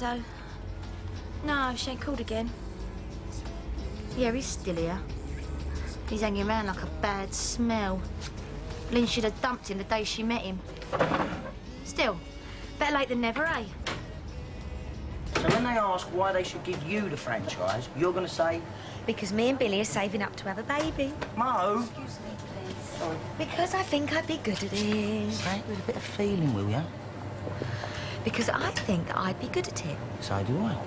so. No, she ain't called again. Yeah, he's still here. He's hanging around like a bad smell. Lynn should have dumped him the day she met him. Still, better late than never, eh? So when they ask why they should give you the franchise, you're going to say... Because me and Billy are saving up to have a baby. Mo! Excuse me, please. Sorry. Because I think I'd be good at it. Say it with a bit of feeling, will you? Because I think I'd be good at it. So do I.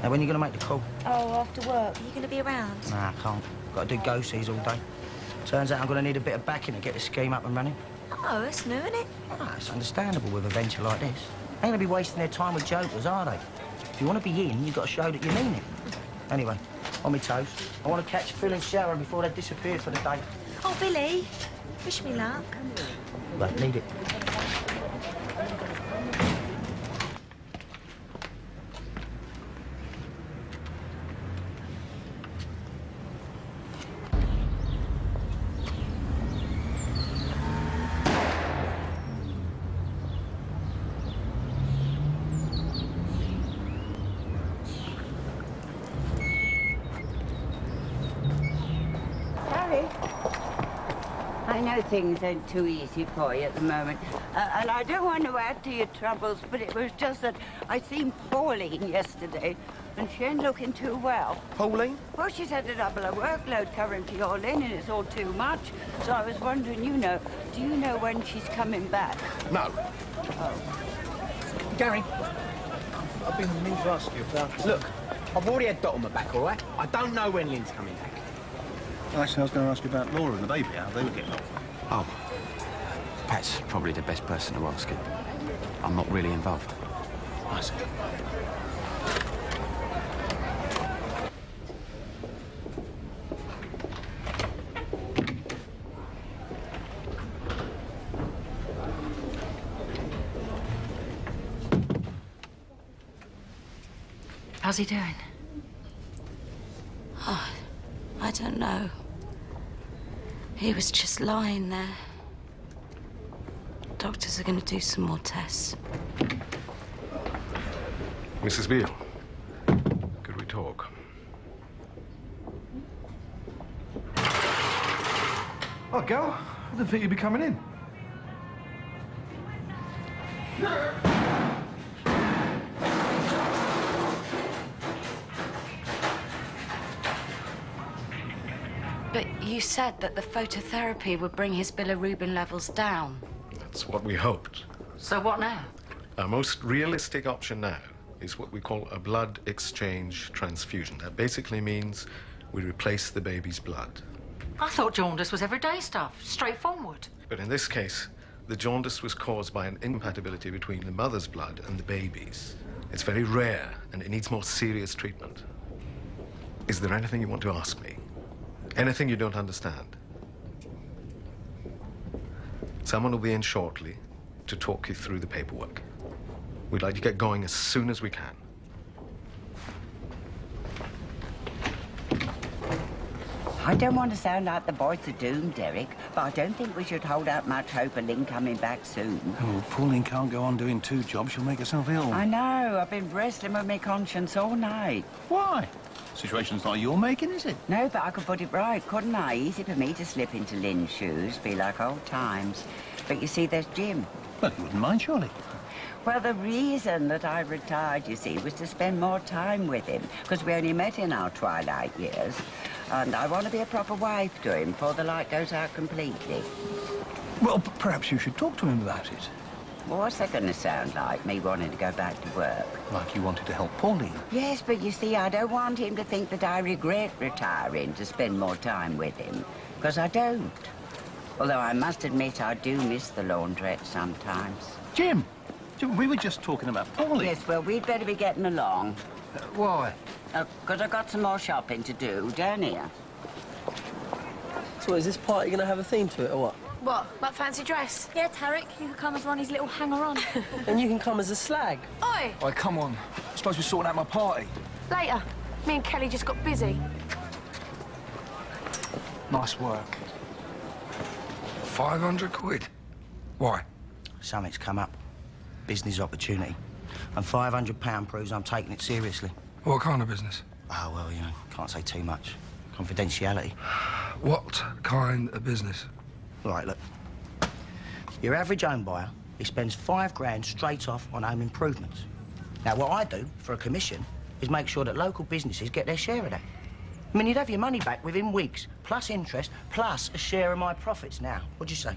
Now, when are you going to make the call? Oh, after work. Are you going to be around? Nah, I can't. Got to do go-sees all day. Turns out I'm going to need a bit of backing to get the scheme up and running. Oh, that's new, isn't it? Ah, it's understandable with a venture like this. They ain't going to be wasting their time with jokers, are they? If you want to be in, you've got to show that you mean it. Anyway, on my toes. I want to catch Phil and Sharon before they disappear for the day. Oh, Billy, wish me luck. Won't need it. I know things ain't too easy for you at the moment, and I don't want to add to your troubles, but it was just that I seen Pauline yesterday, and she ain't looking too well. Pauline? Well, she's had a double of workload currently all in, and it's all too much. So I was wondering, do you know when she's coming back? No. Oh. Gary, I've been meaning to ask you about... Look, I've already had Dot on my back, all right? I don't know when Lynn's coming back. Actually, I was going to ask you about Laura and the baby, how they were getting on. Oh, Pat's probably the best person to ask it. I'm not really involved. I see. How's he doing? Oh, I don't know. He was just lying there. Doctors are going to do some more tests. Mrs. Beale, could we talk? Oh, girl, I didn't think you'd be coming in. But you said that the phototherapy would bring his bilirubin levels down. That's what we hoped. So what now? Our most realistic option now is what we call a blood exchange transfusion. That basically means we replace the baby's blood. I thought jaundice was everyday stuff, straightforward. But in this case, the jaundice was caused by an incompatibility between the mother's blood and the baby's. It's very rare, and it needs more serious treatment. Is there anything you want to ask me? Anything you don't understand? Someone will be in shortly to talk you through the paperwork. We'd like to get going as soon as we can. I don't want to sound like the voice of doom, Derek, but I don't think we should hold out much hope of Lynn coming back soon. Oh, Pauline can't go on doing two jobs. She'll make herself ill. I know. I've been wrestling with my conscience all night. Why? Situation's not you're making, is it? No, but I could put it right, couldn't I? Easy for me to slip into Lynn's shoes, be like old times. But you see, there's Jim. Well, you wouldn't mind, surely. Well, the reason that I retired, you see, was to spend more time with him, because we only met in our twilight years. And I want to be a proper wife to him before the light goes out completely. Well, perhaps you should talk to him about it. Well, what's that going to sound like, me wanting to go back to work? Like you wanted to help Pauline. Yes, but you see, I don't want him to think that I regret retiring to spend more time with him, because I don't. Although I must admit I do miss the laundrette sometimes. Jim, we were just talking about Pauline. Yes, well, we'd better be getting along. Why? Because I've got some more shopping to do down here. So is this party going to have a theme to it, or what? What, like fancy dress? Yeah, Tarek, you could come as Ronnie's little hanger-on. And you can come as a slag. Oi! Oh, come on. I'm supposed to be sorting out my party. Later. Me and Kelly just got busy. Nice work. 500 quid? Why? Something's come up. Business opportunity. And £500 proves I'm taking it seriously. What kind of business? Oh, well, you know, can't say too much. Confidentiality. What kind of business? Right, look. Your average home buyer, he spends £5 straight off on home improvements. Now, what I do for a commission is make sure that local businesses get their share of that. I mean, you'd have your money back within weeks, plus interest, plus a share of my profits now. What'd you say?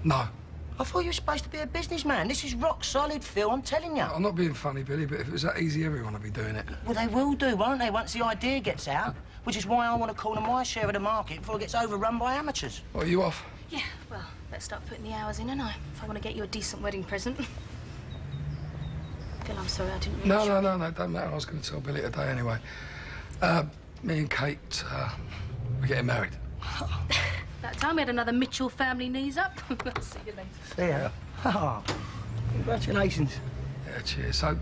No. I thought you were supposed to be a businessman. This is rock solid, Phil, I'm telling you. I'm not being funny, Billy, but if it was that easy, everyone would be doing it. Well, they will do, won't they, once the idea gets out? Which is why I want to corner my share of the market before it gets overrun by amateurs. What, are you off? Yeah, well, let's start putting the hours in, and if I want to get you a decent wedding present. Phil, I'm sorry, I didn't really... No, don't matter. I was going to tell Billy today anyway. Me and Kate, we're getting married. That time we had another Mitchell family knees up. See you later. See ya. Oh, congratulations. Yeah, cheers. So,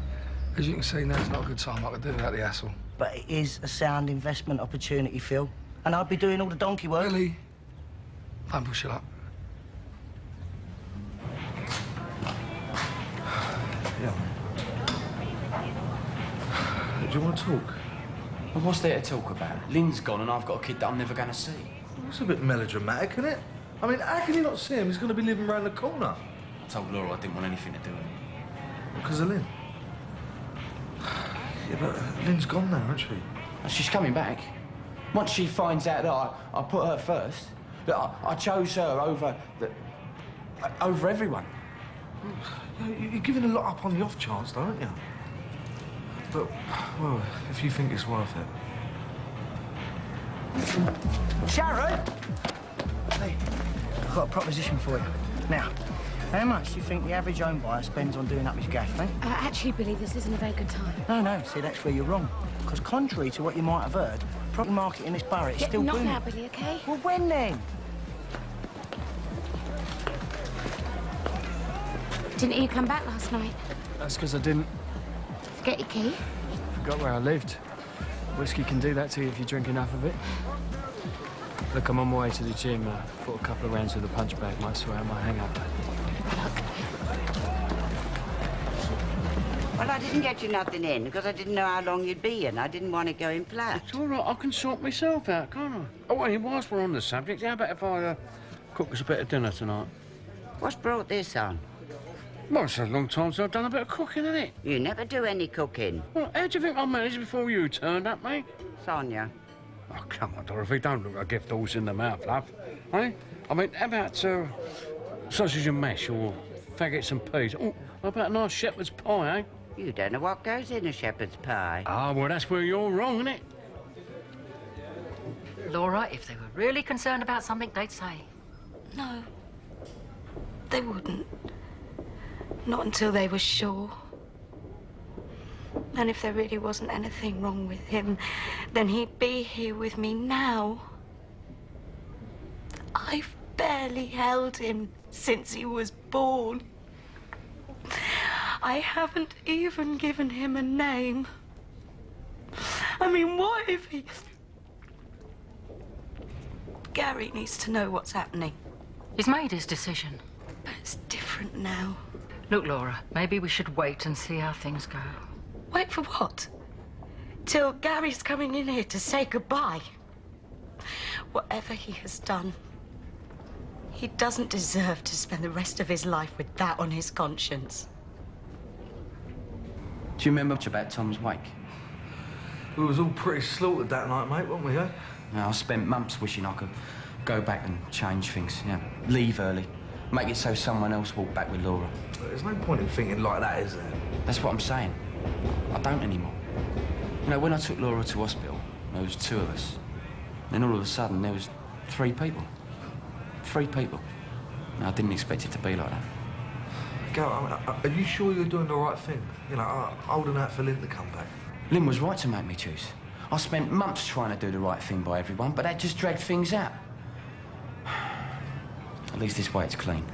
as you can see, now's not a good time I could do without the hassle. But it is a sound investment opportunity, Phil. And I'll be doing all the donkey work. Billy, don't push it up. Yeah. Do you want to talk? Well, what's there to talk about? Lynn's gone and I've got a kid that I'm never going to see. It's a bit melodramatic, isn't it? I mean, how can you not see him? He's going to be living round the corner. I told Laura I didn't want anything to do with it. Because of Lynn. Yeah, but Lynn's gone now, isn't she? She's coming back. Once she finds out that I put her first, that I chose her over everyone. You're giving a lot up on the off chance, though, aren't you? But, well, if you think it's worth it. Sharon! Hey, I've got a proposition for you. Now, how much do you think the average home buyer spends on doing up his gaff, eh? Actually, Billy, this isn't a very good time. No, see, that's where you're wrong. Because contrary to what you might have heard, property market in this borough is still Not booming. now, Billy, OK? Well, when then? Didn't you come back last night? That's because I didn't. Get your key? Forgot where I lived. Whiskey can do that to you if you drink enough of it. Look, I'm on my way to the gym. Thought a couple of rounds with a punch bag might sort out my hang-up. Well, I didn't get you nothing in because I didn't know how long you'd be in. I didn't want to go in flat. It's all right, I can sort myself out, can't I? Oh, hey, whilst we're on the subject, how about if I cook us a bit of dinner tonight? What's brought this on? Well, it's a long time since I've done a bit of cooking, isn't it? You never do any cooking. Well, how do you think I managed before you turned up, mate? Sonia. Oh, come on, Dorothy, don't look a gift horse in the mouth, love. Eh? I mean, how about sausage and mash or faggots and peas? Oh, how about a nice shepherd's pie, eh? You don't know what goes in a shepherd's pie. Ah, well, that's where you're wrong, isn't it? Laura, if they were really concerned about something, they'd say. No, they wouldn't. Not until they were sure. And if there really wasn't anything wrong with him, then he'd be here with me now. I've barely held him since he was born. I haven't even given him a name. I mean, what if he... Gary needs to know what's happening. He's made his decision. But it's different now. Look, Laura, maybe we should wait and see how things go. Wait for what? Till Gary's coming in here to say goodbye. Whatever he has done, he doesn't deserve to spend the rest of his life with that on his conscience. Do you remember much about Tom's wake? We was all pretty slaughtered that night, mate, weren't we, eh? I spent months wishing I could go back and change things, leave early. Make it so someone else walked back with Laura. There's no point in thinking like that, is there? That's what I'm saying. I don't anymore. You know, when I took Laura to hospital, there was 2 of us. Then all of a sudden, there was 3 people. 3 people. Now, I didn't expect it to be like that. Gal, are you sure you're doing the right thing? You know, holding out for Lynn to come back. Lynn was right to make me choose. I spent months trying to do the right thing by everyone, but that just dragged things out. At least this way it's clean.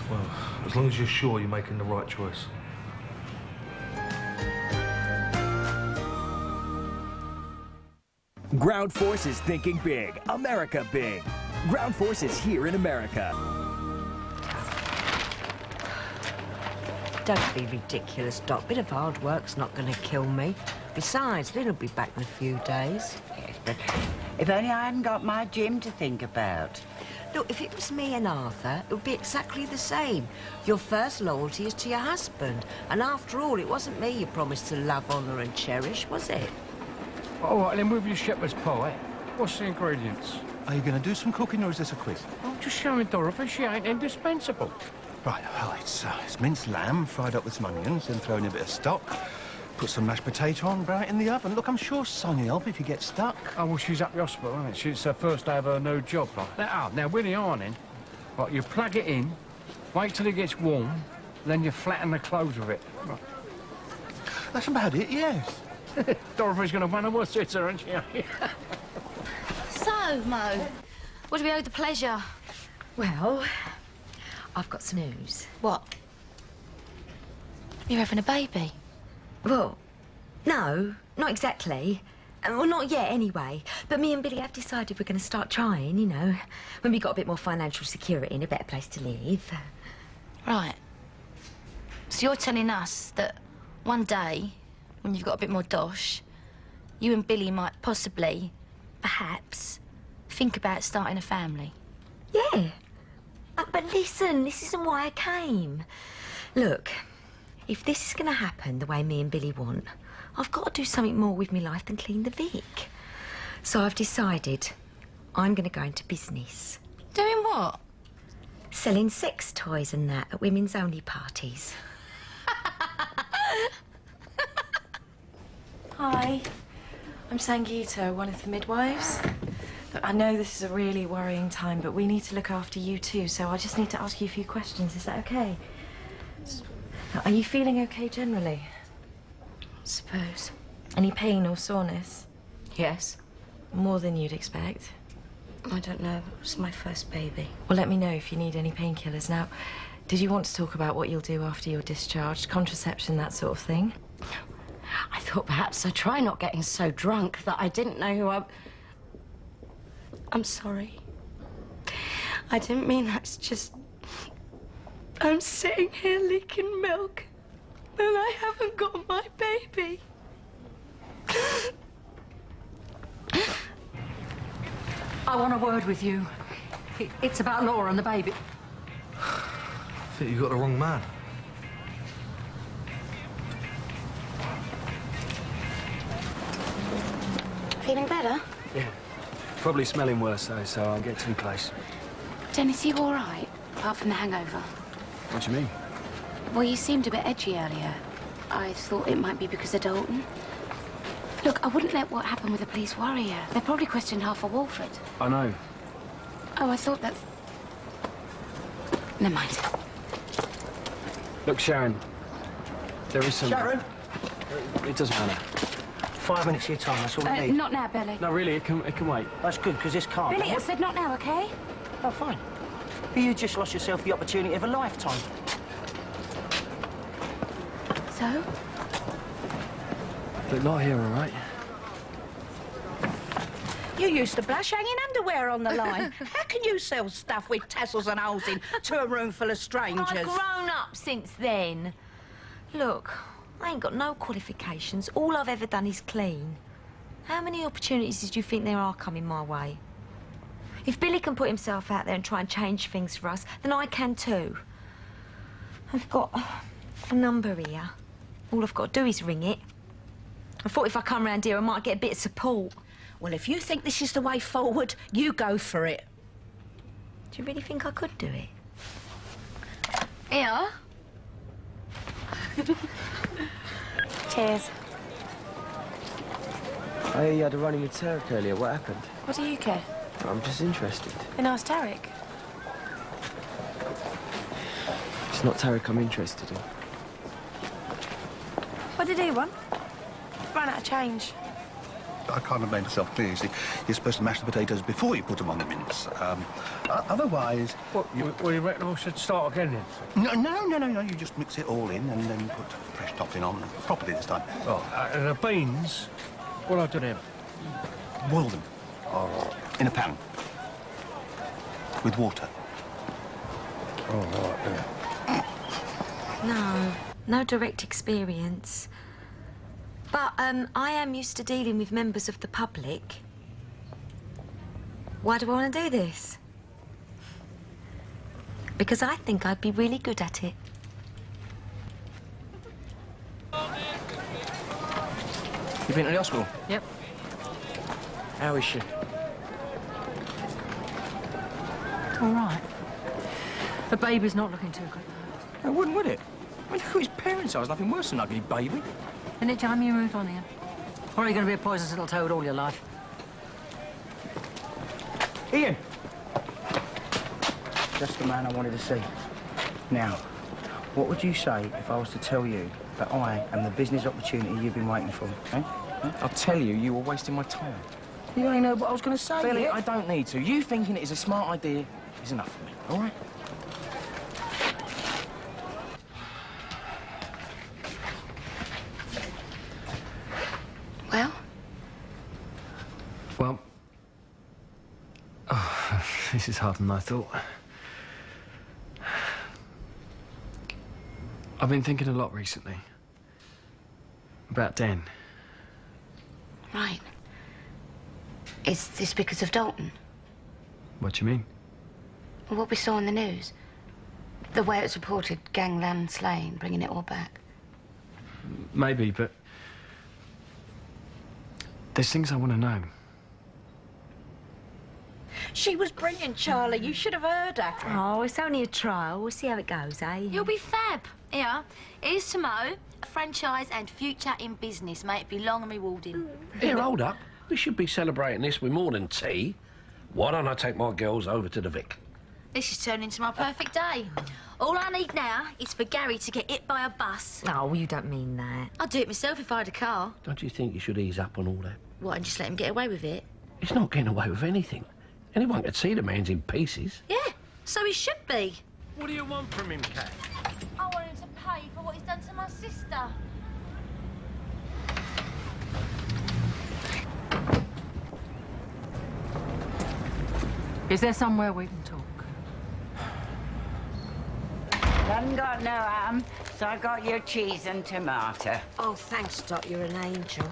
Well, as long as you're sure you're making the right choice. Ground Force is thinking big, America big. Ground Force is here in America. Don't be ridiculous, Doc. Bit of hard work's not going to kill me. Besides, Lynn will be back in a few days. Yes, but if only I hadn't got my Jim to think about. Look, if it was me and Arthur, it would be exactly the same. Your first loyalty is to your husband. And after all, it wasn't me you promised to love, honour and cherish, was it? All right, then with your shepherd's pie, what's the ingredients? Are you going to do some cooking, or is this a quiz? I'm just showing Dorothy she ain't indispensable. Right, well, it's minced lamb fried up with some onions, then throw in a bit of stock. Put some mashed potato on, brown it in the oven. Look, I'm sure Sonia will help if you get stuck. Oh, well, she's at the hospital, isn't it? It's her first day of her new job, like. Now, with the ironing, right, you plug it in, wait till it gets warm, then you flatten the clothes with it. Right. That's about it, yes. Dorothy's going to win a Worcester, isn't she? So, Mo, what do we owe the pleasure? Well, I've got some news. What? You're having a baby? Well, no, not exactly. Well, not yet, anyway. But me and Billy have decided we're going to start trying, you know, when we got a bit more financial security and a better place to live. Right. So you're telling us that one day, when you've got a bit more dosh, you and Billy might possibly, perhaps, think about starting a family? Yeah. But listen, this isn't why I came. Look, if this is going to happen the way me and Billy want, I've got to do something more with my life than clean the Vic. So I've decided I'm going to go into business. Doing what? Selling sex toys and that at women's only parties. Hi, I'm Sangeeta, one of the midwives. Look, I know this is a really worrying time, but we need to look after you too, so I just need to ask you a few questions. Is that okay? Are you feeling okay generally? I suppose. Any pain or soreness? Yes. More than you'd expect. I don't know. It was my first baby. Well, let me know if you need any painkillers. Now, did you want to talk about what you'll do after you're discharged? Contraception, that sort of thing? I thought perhaps I'd try not getting so drunk that I didn't know who I'm sorry. I didn't mean that. It's just... I'm sitting here leaking milk, and I haven't got my baby. I want a word with you. It's about Laura and the baby. I think you got the wrong man. Feeling better? Yeah. Probably smelling worse, though, so I'll get too close. Dennis, you all right? Apart from the hangover? What do you mean? Well, you seemed a bit edgy earlier. I thought it might be because of Dalton. Look, I wouldn't let what happened with the police worry you. They probably questioned half of Walford. I know. Oh, I thought that's... Never mind. Look, Sharon, there is some... Sharon? It doesn't matter. 5 minutes of your time, that's all we need. Not now, Billy. No, really, it can wait. That's good, because this can't. Billy, I said not now, okay? Oh, fine. But you just lost yourself the opportunity of a lifetime. So? Look, not here, all right? You used to blush hanging underwear on the line. How can you sell stuff with tassels and holes in to a room full of strangers? I've grown up since then. Look, I ain't got no qualifications. All I've ever done is clean. How many opportunities did you think there are coming my way? If Billy can put himself out there and try and change things for us, then I can too. I've got a number here. All I've got to do is ring it. I thought if I come round here, I might get a bit of support. Well, if you think this is the way forward, you go for it. Do you really think I could do it? Yeah. Cheers. I hear you had a running with Tarek earlier. What happened? What do you care? I'm just interested. Then ask Tarek. It's not Tarek I'm interested in. What did he want? Ran out of change. I can't have made myself clear. You see, you're supposed to mash the potatoes before you put them on the mince. Otherwise... What, you reckon I should start again then? No. You just mix it all in and then put fresh topping on properly this time. Oh, and the beans, what'll I do them? Boil them. In a pan. With water. Oh, right, yeah. No. No direct experience. But I am used to dealing with members of the public. Why do I want to do this? Because I think I'd be really good at it. You been to the hospital? Yep. How is she? All right. The baby's not looking too good. It wouldn't, would it? I mean, look who his parents are. There's nothing worse than an ugly baby. Isn't it time you moved on here? Or are you going to be a poisonous little toad all your life? Ian! Just the man I wanted to see. Now, what would you say if I was to tell you that I am the business opportunity you've been waiting for, eh? I'll tell you, you were wasting my time. You ain't know what I was going to say. Billy, I don't need to. You thinking it is a smart idea is enough for me, all right? Well? Well... Oh, this is harder than I thought. I've been thinking a lot recently. About Dan. Right. Is this because of Dalton? What do you mean? What we saw in the news. The way it was reported, gangland slaying, bringing it all back. Maybe, but... there's things I want to know. She was brilliant, Charlie. You should have heard her. Oh, it's only a trial. We'll see how it goes, eh? You'll be fab. Here, here's to Mo. Franchise and future in business. May it be long and rewarding. Here, hold up. We should be celebrating this with more than tea. Why don't I take my girls over to the Vic? This is turning into my perfect day. All I need now is for Gary to get hit by a bus. Oh, you don't mean that. I'd do it myself if I had a car. Don't you think you should ease up on all that? What, and just let him get away with it? He's not getting away with anything. Anyone could see the man's in pieces. Yeah, so he should be. What do you want from him, Cat? I want him to pay for what he's done to my sister. Is there somewhere we can talk? Haven't got no ham, so I got your cheese and tomato. Oh, thanks, Dot. You're an angel.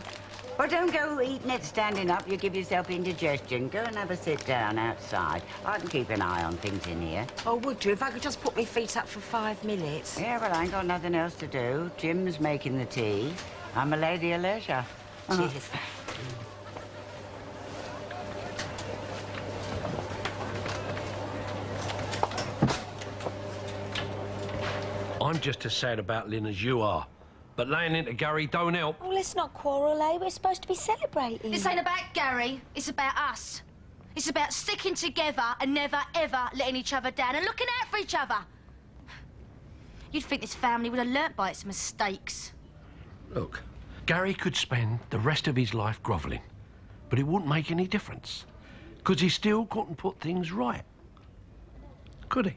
But don't go eating it standing up. You give yourself indigestion. Go and have a sit down outside. I can keep an eye on things in here. Oh, would you? If I could just put my feet up for 5 minutes. Yeah, well, I ain't got nothing else to do. Jim's making the tea. I'm a lady of leisure. Cheers. I'm just as sad about Lynn as you are. But laying into Gary don't help. Oh, let's not quarrel, eh? We're supposed to be celebrating. This ain't about Gary. It's about us. It's about sticking together and never, ever letting each other down and looking out for each other. You'd think this family would have learnt by its mistakes. Look, Gary could spend the rest of his life grovelling, but it wouldn't make any difference, because he still couldn't put things right. Could he?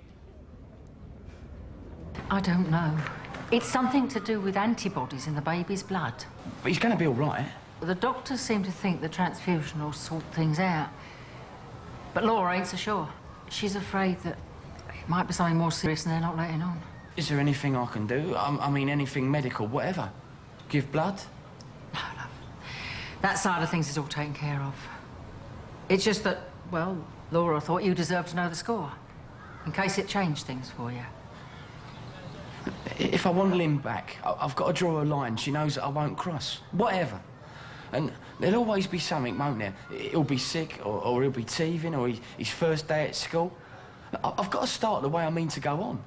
I don't know. It's something to do with antibodies in the baby's blood. But he's going to be all right. The doctors seem to think the transfusion will sort things out. But Laura ain't so sure. She's afraid that it might be something more serious and they're not letting on. Is there anything I can do? I mean, anything medical, whatever. Give blood? No, love. That side of things is all taken care of. It's just that, well, Laura thought you deserved to know the score. In case it changed things for you. If I want Lynn back, I've got to draw a line she knows that I won't cross. Whatever. And there'll always be something, won't there? He'll be sick, or he'll be teething, or his first day at school. I've got to start the way I mean to go on.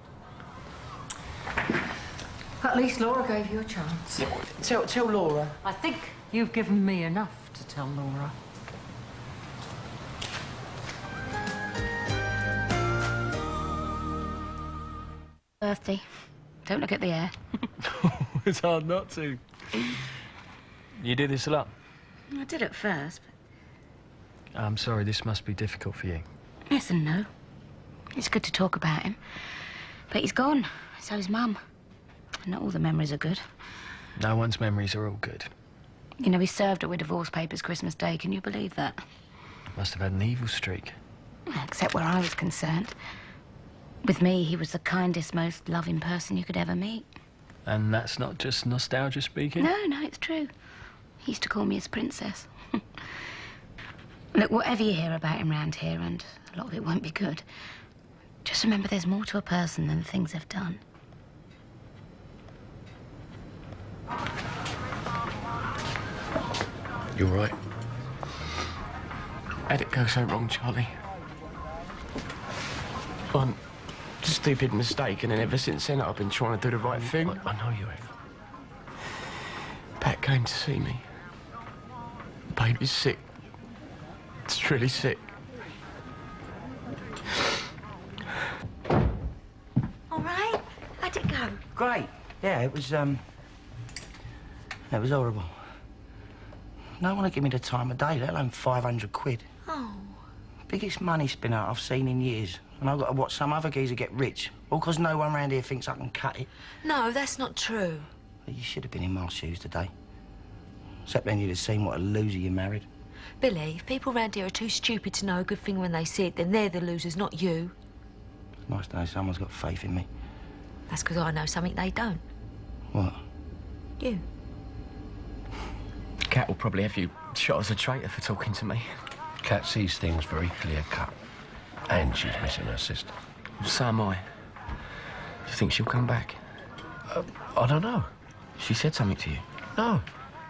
At least Laura gave you a chance. Yeah, tell Laura. I think you've given me enough to tell Laura. Birthday. Don't look at the air. It's hard not to. You do this a lot? I did at first, but... I'm sorry, this must be difficult for you. Yes and no. It's good to talk about him. But he's gone. So's Mum. And not all the memories are good. No one's memories are all good. You know, he served her with divorce papers Christmas Day. Can you believe that? Must have had an evil streak. Except where I was concerned. With me, he was the kindest, most loving person you could ever meet. And that's not just nostalgia speaking? No, it's true. He used to call me his princess. Look, whatever you hear about him round here, and a lot of it won't be good, just remember there's more to a person than the things they've done. You're right. How'd it go so wrong, Charlie? One stupid mistake, and then ever since then I've been trying to do the right thing. I know you have. Pat came to see me. The baby's sick. It's really sick. All right? How'd it go? Great. Yeah, it was horrible. No one would give me the time of day, let alone 500 quid. Oh. Biggest money spinner I've seen in years. And I've got to watch some other geezer get rich, all 'cause no one round here thinks I can cut it. No, that's not true. But you should have been in my shoes today. Except then you'd have seen what a loser you married. Billy, if people round here are too stupid to know a good thing when they see it, then they're the losers, not you. It's nice to know someone's got faith in me. That's because I know something they don't. What? You. Cat will probably have you shot as a traitor for talking to me. Cat sees things very clear-cut. And she's missing her sister. So am I. Do you think she'll come back? I don't know. She said something to you? No.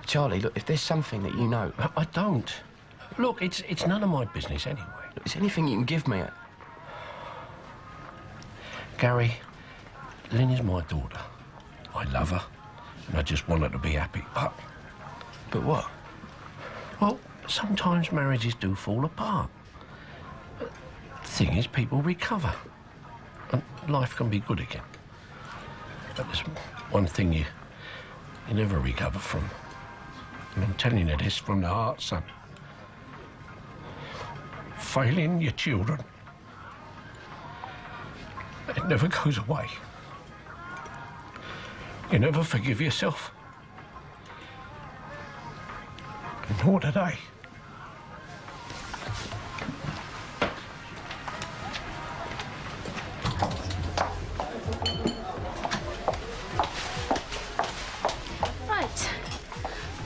Charlie, look, if there's something that you know... I don't. Look, it's none of my business anyway. Look, is there anything you can give me? Gary, Lynn is my daughter. I love her, and I just want her to be happy, but... But what? Well, sometimes marriages do fall apart. The thing is, people recover, and life can be good again. But there's one thing you never recover from. And I'm telling you this from the heart, son. Failing your children. It never goes away. You never forgive yourself. Nor did I. Right.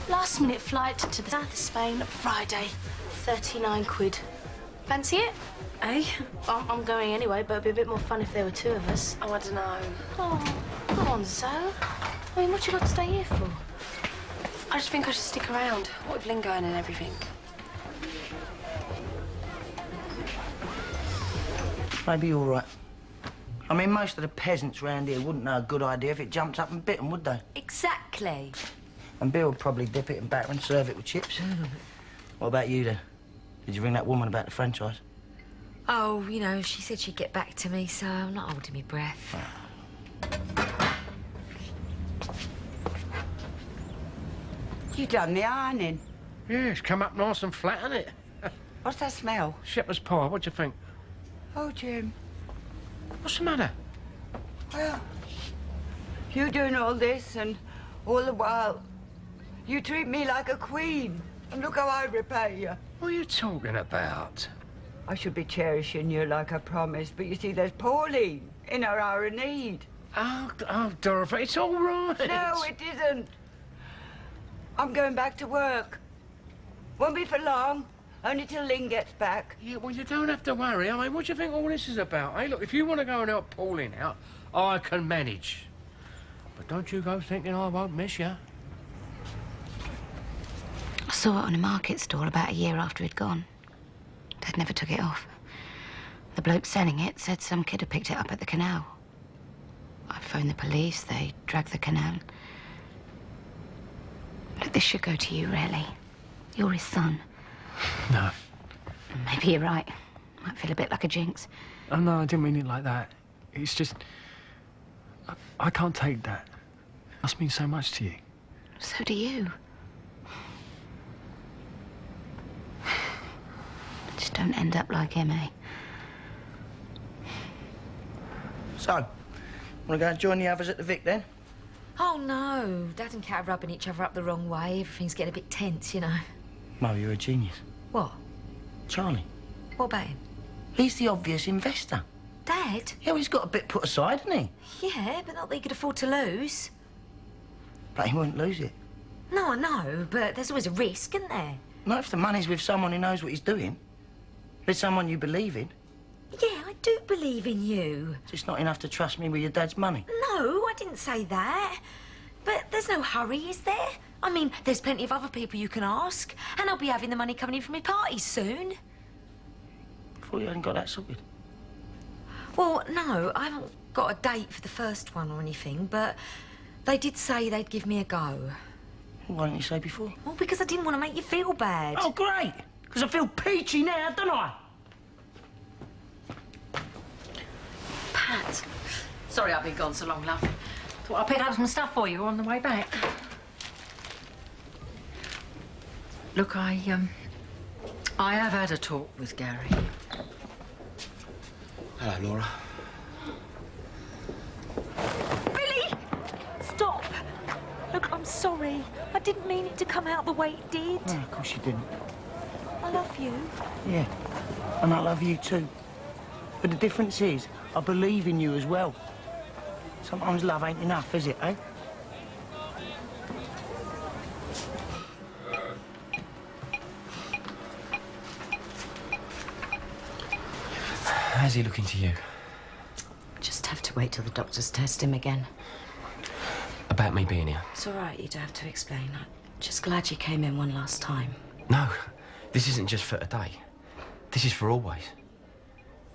Last minute flight to the south of Spain Friday. 39 quid. Fancy it? Eh? I'm going anyway, but it'd be a bit more fun if there were two of us. Oh, I don't know. Oh, come on, Zo. I mean, what you got to stay here for? I just think I should stick around. What with Lynn going and everything. Maybe you're right. I mean, most of the peasants round here wouldn't know a good idea if it jumped up and bit them, would they? Exactly. And Bill would probably dip it in batter and serve it with chips. What about you, then? Did you ring that woman about the franchise? Oh, you know, she said she'd get back to me, so I'm not holding my breath. You done the ironing? Yeah, it's come up nice and flat, hasn't it? What's that smell? Shepherd's pie, what do you think? Oh, Jim. What's the matter? Well, you doing all this and all the while you treat me like a queen. And look how I repay you. What are you talking about? I should be cherishing you like I promised, but you see, there's Pauline in her hour of need. Oh, Dorothy, it's all right. No, it isn't. I'm going back to work. Won't be for long. Only till Lynn gets back. Yeah, well, you don't have to worry. I mean, what do you think all this is about? Hey, look, if you want to go and help Pauline out, I can manage. But don't you go thinking I won't miss you. I saw it on a market stall about a year after he'd gone. Dad never took it off. The bloke selling it said some kid had picked it up at the canal. I phoned the police. They dragged the canal. Look, this should go to you, really. You're his son. No. Maybe you're right. Might feel a bit like a jinx. Oh, no, I didn't mean it like that. It's just... I can't take that. It must mean so much to you. So do you. Just don't end up like him, eh? So, want to go and join the others at the Vic, then? Oh, no. Dad and Cat are rubbing each other up the wrong way. Everything's getting a bit tense, you know. Mo, you're a genius. What? Charlie. What about him? He's the obvious investor. Dad? Yeah, well, he's got a bit put aside, hasn't he? Yeah, but not that he could afford to lose. But he wouldn't lose it. No, I know, but there's always a risk, isn't there? Not if the money's with someone who knows what he's doing. With someone you believe in. Yeah, I do believe in you. It's just not enough to trust me with your dad's money. No, I didn't say that. But there's no hurry, is there? I mean, there's plenty of other people you can ask. And I'll be having the money coming in from my parties soon. I thought you hadn't got that sorted. Well, no, I haven't got a date for the first one or anything, but they did say they'd give me a go. Why didn't you say before? Well, because I didn't want to make you feel bad. Oh, great! Because I feel peachy now, don't I? Pat. Sorry I've been gone so long, love. Thought I'd pick up some stuff for you on the way back. Look, I have had a talk with Gary. Hello, Laura. Billy! Stop! Look, I'm sorry. I didn't mean it to come out the way it did. No, of course you didn't. I love you. Yeah, and I love you too. But the difference is, I believe in you as well. Sometimes love ain't enough, is it, eh? How's he looking to you? Just have to wait till the doctors test him again. About me being here? It's all right, you don't have to explain. I'm just glad you came in one last time. No, this isn't just for today. This is for always.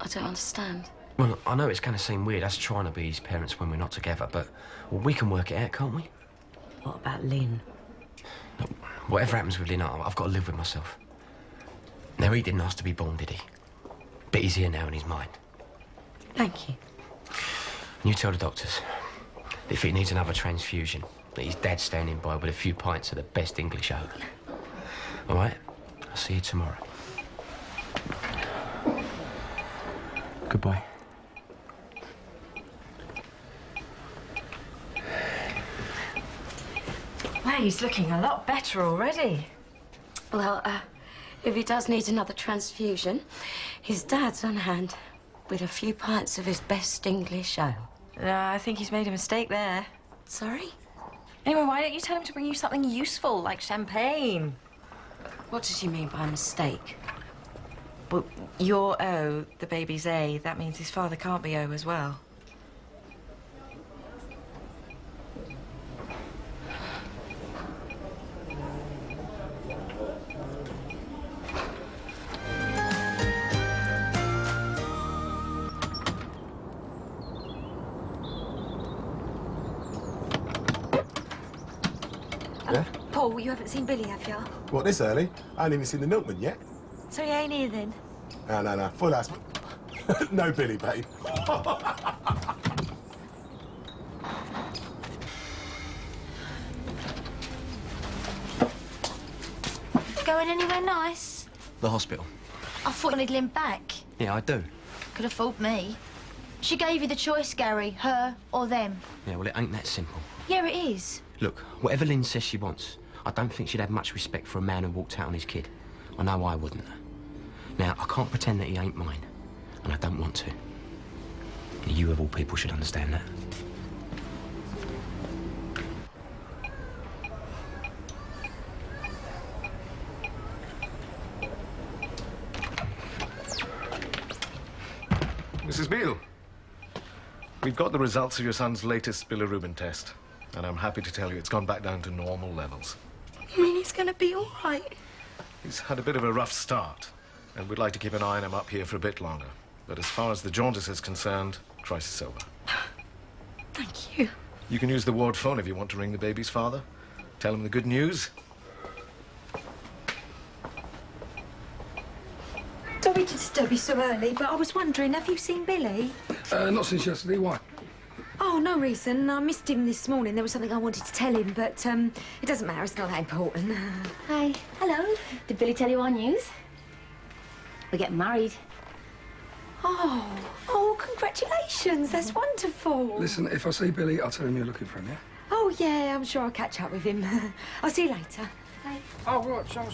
I don't understand. Well, I know it's going to seem weird us trying to be his parents when we're not together, but well, we can work it out, can't we? What about Lynn? Look, whatever happens with Lynn, I've got to live with myself. Now, he didn't ask to be born, did he? But he's here now and he's mine. Thank you. You tell the doctors that if he needs another transfusion, that his dad's standing by with a few pints of the best English ale. All right? I'll see you tomorrow. Goodbye. Well, he's looking a lot better already. Well, if he does need another transfusion, his dad's on hand with a few pints of his best English ale. No, I think he's made a mistake there. Sorry? Anyway, why don't you tell him to bring you something useful, like champagne? What did you mean by mistake? Well, you're O, the baby's A. That means his father can't be O as well. Yeah? Paul, you haven't seen Billy, have you? What, this early? I haven't even seen the milkman yet. So he ain't here then? No. Full house. No Billy, babe. Going anywhere nice? The hospital. I thought you wanted Lynn back. Yeah, I do. Could have fooled me. She gave you the choice, Gary. Her or them. Yeah, well, it ain't that simple. Yeah, it is. Look, whatever Lynn says she wants, I don't think she'd have much respect for a man who walked out on his kid. I know I wouldn't. Now, I can't pretend that he ain't mine, and I don't want to. And you, of all people, should understand that. Mrs. Beale, we've got the results of your son's latest bilirubin test, and I'm happy to tell you it's gone back down to normal levels. You mean he's gonna be all right? He's had a bit of a rough start, and we'd like to keep an eye on him up here for a bit longer. But as far as the jaundice is concerned, crisis over. Thank you. You can use the ward phone if you want to ring the baby's father. Tell him the good news. Sorry to disturb you so early, but I was wondering, have you seen Billy? Not since yesterday. Why? Oh, no reason. I missed him this morning. There was something I wanted to tell him, but it doesn't matter. It's not that important. Hi. Hello. Did Billy tell you our news? We're getting married. Oh, congratulations. That's wonderful. Listen, if I see Billy, I'll tell him you're looking for him, yeah? Oh, yeah, I'm sure I'll catch up with him. I'll see you later. Bye. Oh, right, sorry.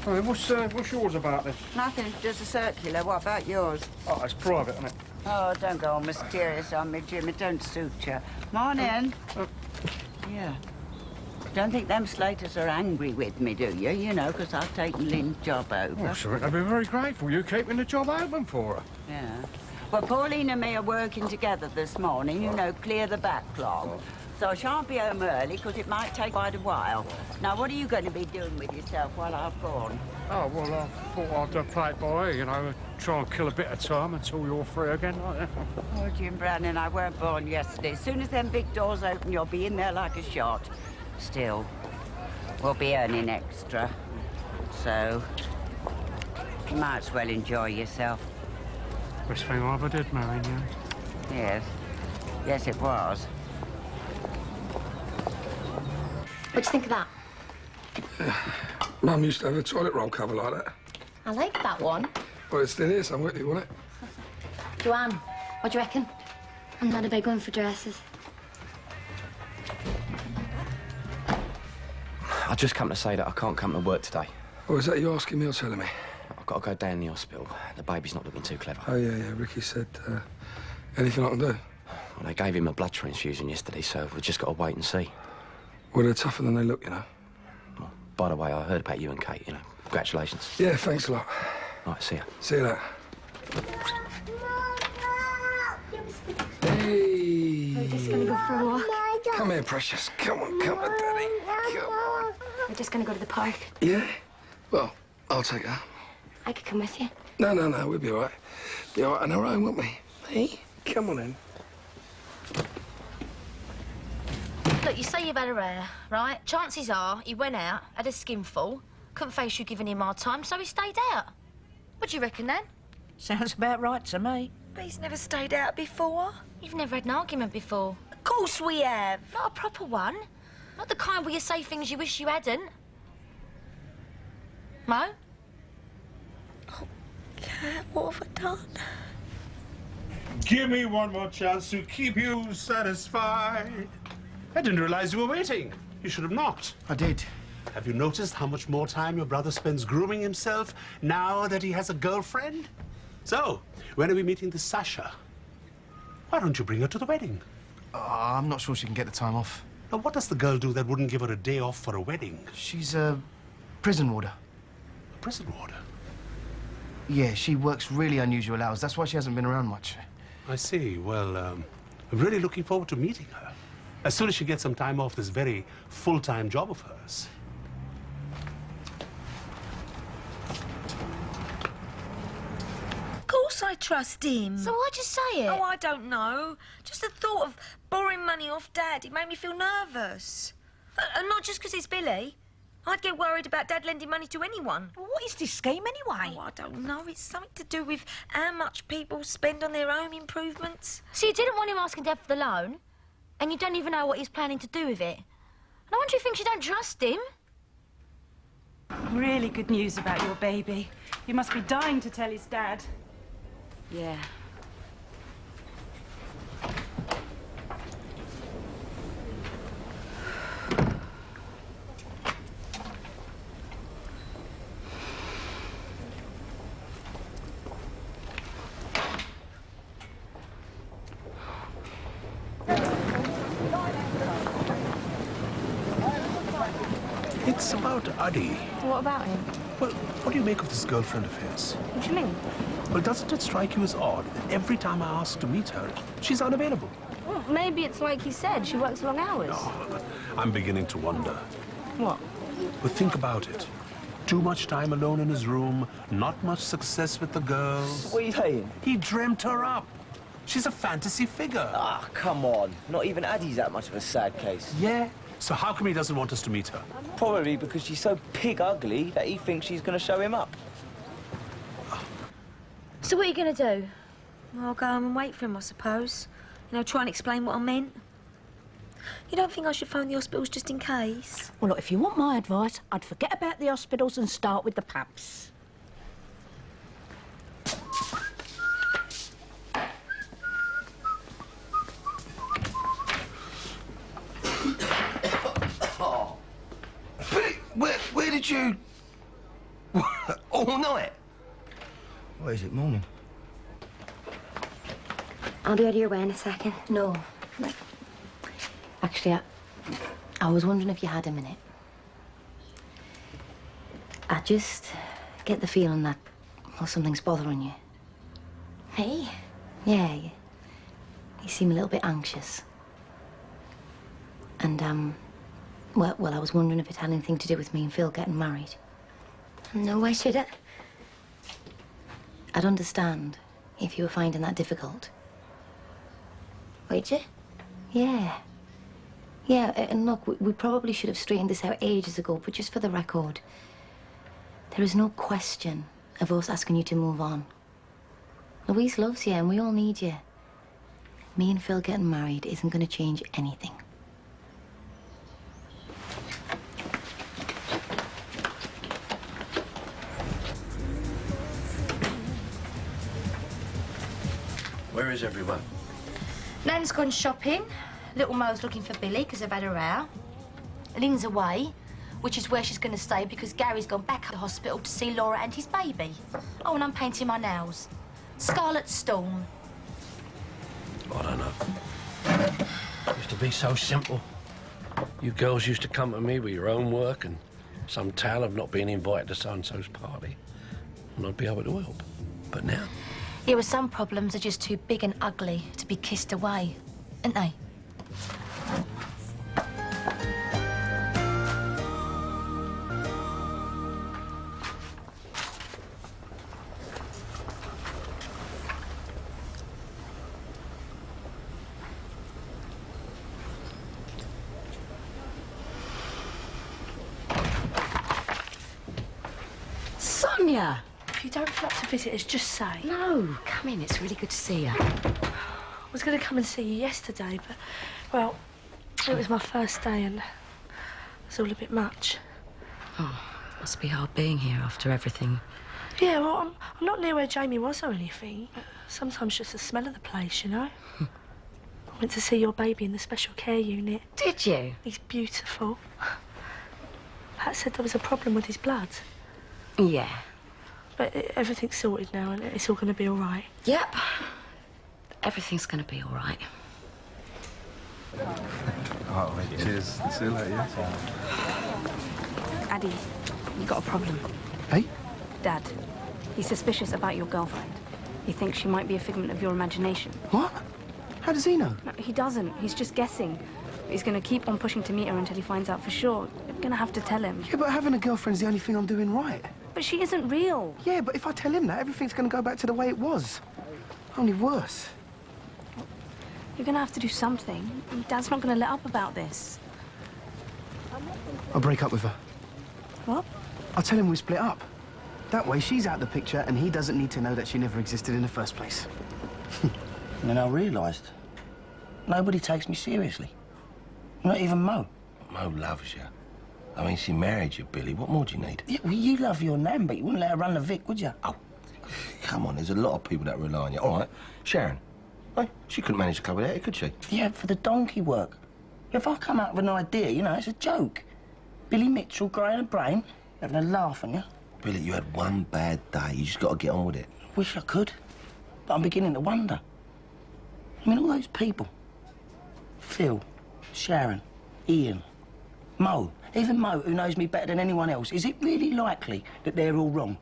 What's yours about this? Nothing, just a circular. What about yours? Oh, it's private, isn't it? Oh, don't go all mysterious on me, Jim. It don't suit you. Morning. Yeah. Don't think them Slaters are angry with me, do you? You know, because I've taken Lynn's job over. Well, sure, they'll be very grateful you keeping the job open for her. Yeah. Well, Pauline and me are working together this morning, you know, clear the backlog. So I shan't be home early, because it might take quite a while. Now, what are you going to be doing with yourself while I've gone? Oh, well, I thought I'd play it by ear, you know, try and kill a bit of time until you're free again, like that. Oh, Jim Brannan, I weren't born yesterday. As soon as them big doors open, you'll be in there like a shot. Still, we'll be earning extra. So, you might as well enjoy yourself. Best thing I ever did, marrying you. Yes. Yes, it was. What do you think of that? Mum used to have a toilet roll cover like that. I like that one. Well, it's still here somewhere, you want it? Joanne, what do you reckon? I'm not a big one for dresses. I just come to say that I can't come to work today. Oh, is that you asking me or telling me? I've got to go down the hospital. The baby's not looking too clever. Oh, yeah. Ricky said, anything I can do? Well, they gave him a blood transfusion yesterday, so we've just got to wait and see. Well, they're tougher than they look, you know. Well, by the way, I heard about you and Kate, you know. Congratulations. Yeah, thanks a lot. Right, see ya. See you later. Hey! We're just gonna go for a walk. Come here, precious. Come on, Daddy. Come on. We're just gonna go to the park. Yeah? Well, I'll take her. I could come with you. No, we'll be all right. Be all right on our own, won't we? Hey, come on in. Look, you say you've had a rare, right? Chances are he went out, had a skinful, couldn't face you giving him hard time, so he stayed out. What do you reckon, then? Sounds about right to me. But he's never stayed out before. You've never had an argument before. Of course we have. Not a proper one. Not the kind where you say things you wish you hadn't. Mo? Cat, what have I done? Give me one more chance to keep you satisfied. I didn't realize you were waiting. You should have knocked. I did. Have you noticed how much more time your brother spends grooming himself now that he has a girlfriend? So, when are we meeting this Sasha? Why don't you bring her to the wedding? I'm not sure she can get the time off. Now, what does the girl do that wouldn't give her a day off for a wedding? She's a prison warder. Prison warder? Yeah, she works really unusual hours. That's why she hasn't been around much. I see. Well, I'm really looking forward to meeting her. As soon as she gets some time off this very full-time job of hers. Of course I trust him. So why'd you say it? Oh, I don't know. Just the thought of borrowing money off Dad, it made me feel nervous. And not just because it's Billy. I'd get worried about Dad lending money to anyone. Well, what is this scheme anyway? Oh, I don't know. It's something to do with how much people spend on their home improvements. So you didn't want him asking Dad for the loan, and you don't even know what he's planning to do with it. No wonder you think you don't trust him. Really good news about your baby. You must be dying to tell his dad. Yeah. It's about Addy. What about him? Well, what do you make of this girlfriend of his? What do you mean? Well, doesn't it strike you as odd that every time I ask to meet her, she's unavailable? Well, maybe it's like he said, she works long hours. Oh, I'm beginning to wonder. What? But think about it. Too much time alone in his room, not much success with the girls. What are you saying? He dreamt her up. She's a fantasy figure. Ah, come on. Not even Addie's that much of a sad case. Yeah? So how come he doesn't want us to meet her? Probably because she's so pig ugly that he thinks she's going to show him up. So what are you going to do? I'll go home and wait for him, I suppose. You know, try and explain what I meant. You don't think I should phone the hospitals just in case? Well, look, if you want my advice, I'd forget about the hospitals and start with the pubs. Billy, where did you... All night? What is it, morning? I'll be out of your way in a second. No. Actually, I was wondering if you had a minute. I just get the feeling that, well, something's bothering you. Me? Yeah, you seem a little bit anxious. And, well, I was wondering if it had anything to do with me and Phil getting married. No, why should it? I'd understand if you were finding that difficult. Would you? Yeah. Yeah, and look, we probably should have straightened this out ages ago, but just for the record, there is no question of us asking you to move on. Louise loves you, and we all need you. Me and Phil getting married isn't going to change anything. Where is everyone? Nan's gone shopping. Little Mo's looking for Billy because they've had a row. Lynn's away, which is where she's going to stay because Gary's gone back to the hospital to see Laura and his baby. Oh, and I'm painting my nails. Scarlet Storm. I don't know. It used to be so simple. You girls used to come to me with your own work and some tale of not being invited to so-and-so's party, and I'd be able to help. But now? Yeah, well, some problems are just too big and ugly to be kissed away, aren't they? Sonia! If you don't feel up to visitors, just say. No, come in. It's really good to see you. I was going to come and see you yesterday, but, well, it was my first day and it was all a bit much. Oh, must be hard being here after everything. Yeah, well, I'm not near where Jamie was or anything, but sometimes just the smell of the place, you know? I went to see your baby in the special care unit. Did you? He's beautiful. Pat said there was a problem with his blood. Yeah. But everything's sorted now and it's all going to be all right. Yep. Everything's going to be all right. Oh, cheers. See you later. Addy, you got a problem. Hey? Dad, he's suspicious about your girlfriend. He thinks she might be a figment of your imagination. What? How does he know? No, he doesn't. He's just guessing. He's going to keep on pushing to meet her until he finds out for sure. You're going to have to tell him. Yeah, but having a girlfriend's the only thing I'm doing right. But she isn't real. Yeah, but if I tell him that, everything's going to go back to the way it was. Only worse. You're going to have to do something. Dad's not going to let up about this. I'll break up with her. What? I'll tell him we split up. That way, she's out the picture, and he doesn't need to know that she never existed in the first place. And then I realised nobody takes me seriously. Not even Mo. Mo loves you. I mean, she married you, Billy. What more do you need? Yeah, well, you love your nan, but you wouldn't let her run the Vic, would you? Oh, come on. There's a lot of people that rely on you. All right, Sharon. Hey, she couldn't manage the club without you, could she? Yeah, for the donkey work. If I come up with an idea, you know, it's a joke. Billy Mitchell growing a brain, having a laugh on you. Billy, you had one bad day. You just got to get on with it. Wish I could, but I'm beginning to wonder. I mean, all those people. Phil, Sharon, Ian, Mo. Even Mo, who knows me better than anyone else. Is it really likely that they're all wrong?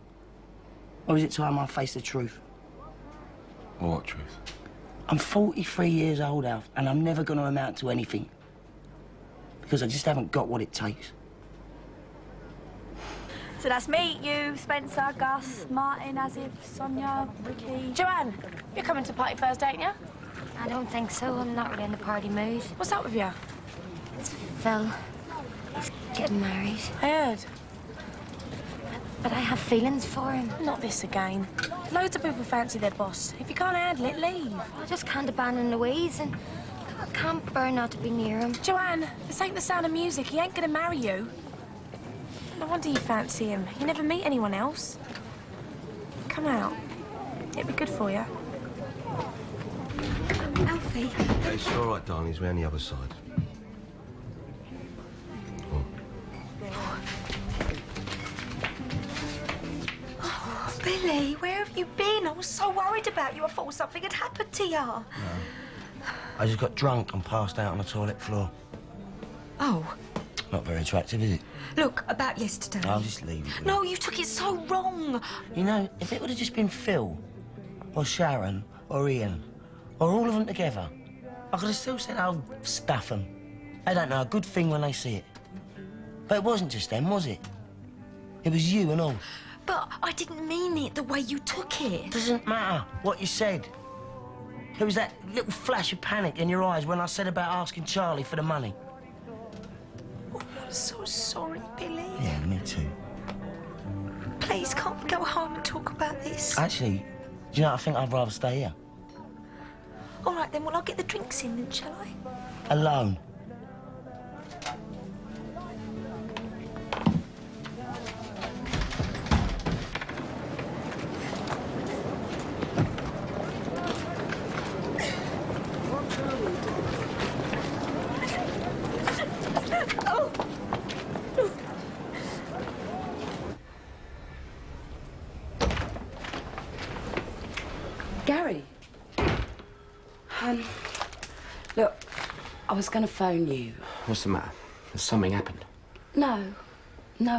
Or is it time I face the truth? What truth? I'm 43 years old, Alf, and I'm never going to amount to anything. Because I just haven't got what it takes. So that's me, you, Spencer, Gus, Martin, Asif, Sonia, Ricky. Joanne, you're coming to party Thursday, ain't you? I don't think so. I'm not really in the party mood. What's up with you? It's Phil. He's getting married. I heard. But I have feelings for him. Not this again. Loads of people fancy their boss. If you can't handle it, leave. I just can't abandon Louise, and I can't bear not to be near him. Joanne, this ain't the sound of music. He ain't gonna marry you. No wonder you fancy him. You never meet anyone else. Come out. It'd be good for you. Alfie. It's all right, darling. He's round the other side. Billy, where have you been? I was so worried about you. I thought something had happened to you. No. I just got drunk and passed out on the toilet floor. Oh, Not very attractive, is it? look, about yesterday. I'll just leave it. No, you took it so wrong. You know, if it would have just been Phil, or Sharon, or Ian, or all of them together, I could have still said, oh, stuff them. They don't know a good thing when they see it. But it wasn't just them, was it? It was you and all. But I didn't mean it the way you took it. Doesn't matter what you said. It was that little flash of panic in your eyes when I said about asking Charlie for the money. Oh, I'm so sorry, Billy. Yeah, me too. Please, can't we go home and talk about this? Actually, do you know, I think I'd rather stay here. All right, then, well, I'll get the drinks in then, shall I? Alone. Oh. Gary. Look, I was going to phone you. What's the matter? Has something happened? No,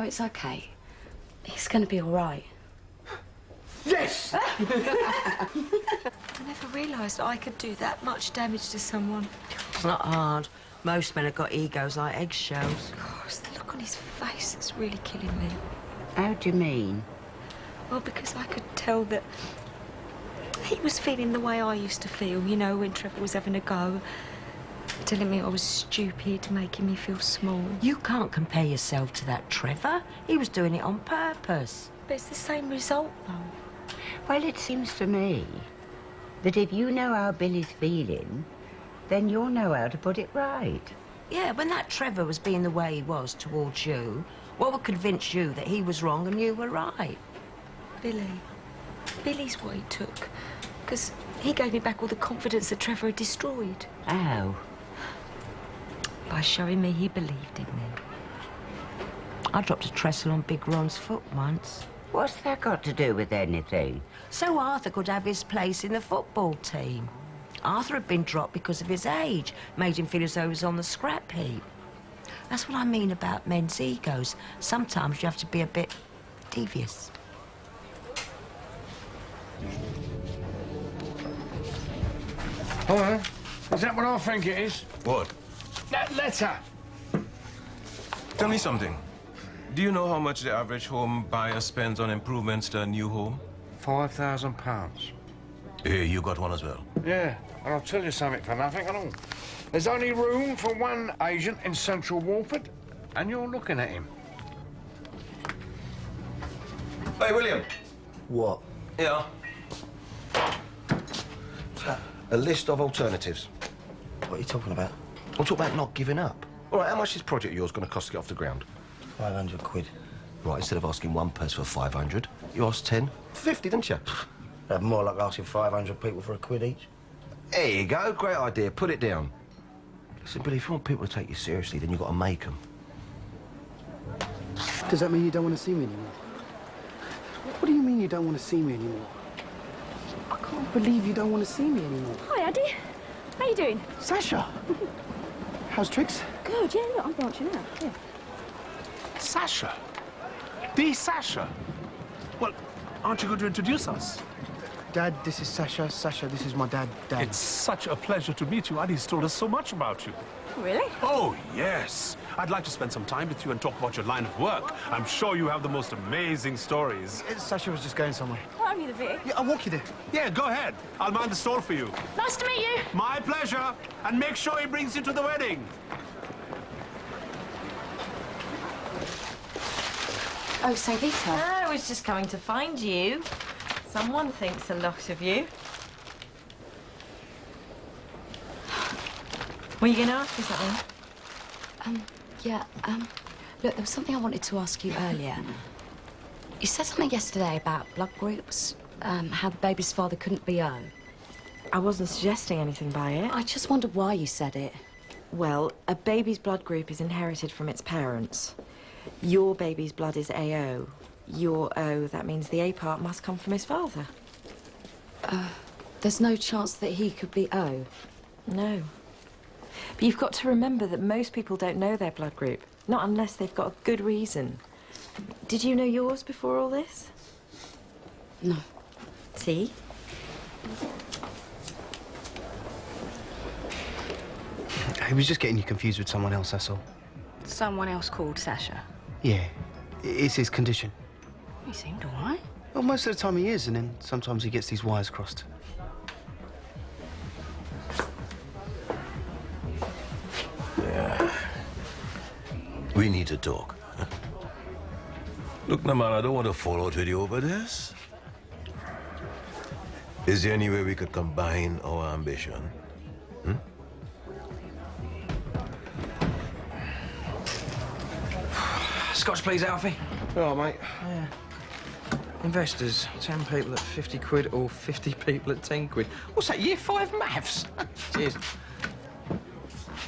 it's okay. He's going to be all right. Yes! I never realised I could do that much damage to someone. It's not hard. Most men have got egos like eggshells. Oh, it's the look on his face that's really killing me. How do you mean? Well, because I could tell that he was feeling the way I used to feel, you know, when Trevor was having a go. Telling me I was stupid, making me feel small. You can't compare yourself to that Trevor. He was doing it on purpose. But it's the same result, though. Well, it seems to me that if you know how Billy's feeling, then you'll know how to put it right. Yeah, when that Trevor was being the way he was towards you, what would convince you that he was wrong and you were right? Billy. Billy's what he took. Because he gave me back all the confidence that Trevor had destroyed. How? By showing me he believed in me. I dropped a trestle on Big Ron's foot once. What's that got to do with anything? So Arthur could have his place in the football team. Arthur had been dropped because of his age, made him feel as though he was on the scrap heap. That's what I mean about men's egos. Sometimes you have to be a bit devious. Hello? Is that what I think it is? What? That letter! Tell me something. Do you know how much the average home buyer spends on improvements to a new home? £5,000. Here, you got one as well. Yeah, and I'll tell you something for nothing at all. There's only room for one agent in Central Walford, and you're looking at him. Hey, William. What? Yeah. A list of alternatives. What are you talking about? I'm talking about not giving up. All right, how much is this project of yours going to cost to get off the ground? 500 quid. Right, instead of asking one person for 500, you asked 10 for 50, didn't you? That'd more like asking 500 people for a quid each. There you go, great idea, put it down. Listen, Billy, if you want people to take you seriously, then you've got to make them. Does that mean you don't want to see me anymore? What do you mean you don't want to see me anymore? I can't believe you don't want to see me anymore. Hi, Addy. How you doing? Sasha! How's Trix? Good, yeah, look, I'm branching out. Yeah. Sasha? The Sasha? Well, aren't you going to introduce us? Dad, this is Sasha. Sasha, this is my dad, Dad. It's such a pleasure to meet you. Addy's told us so much about you. Really? Oh, yes. I'd like to spend some time with you and talk about your line of work. I'm sure you have the most amazing stories. Sasha was just going somewhere. Well, I'm the Vic. Yeah, I'll walk you there. Yeah, go ahead. I'll mind the stall for you. Nice to meet you. My pleasure. And make sure he brings you to the wedding. Oh, Sangeeta. I was just coming to find you. Someone thinks a lot of you. Were you going to ask me something? Look, there was something I wanted to ask you earlier. You said something yesterday about blood groups, how the baby's father couldn't be O. I wasn't suggesting anything by it. I just wondered why you said it. Well, a baby's blood group is inherited from its parents. Your baby's blood is AO. you're O, that means the A part must come from his father. There's no chance that he could be O? No. But you've got to remember that most people don't know their blood group, not unless they've got a good reason. Did you know yours before all this? No. See? He was just getting you confused with someone else, that's all. Someone else called Sasha? Yeah, it's his condition. He seemed all right. Well, most of the time he is, and then sometimes he gets these wires crossed. Yeah. We need to talk. Look, man, I don't want to fall out with you over this. Is there any way we could combine our ambition? Scotch, please, Alfie. Oh, mate. Yeah. Investors, 10 people at 50 quid or 50 people at 10 quid. What's that, year 5 maths? Cheers.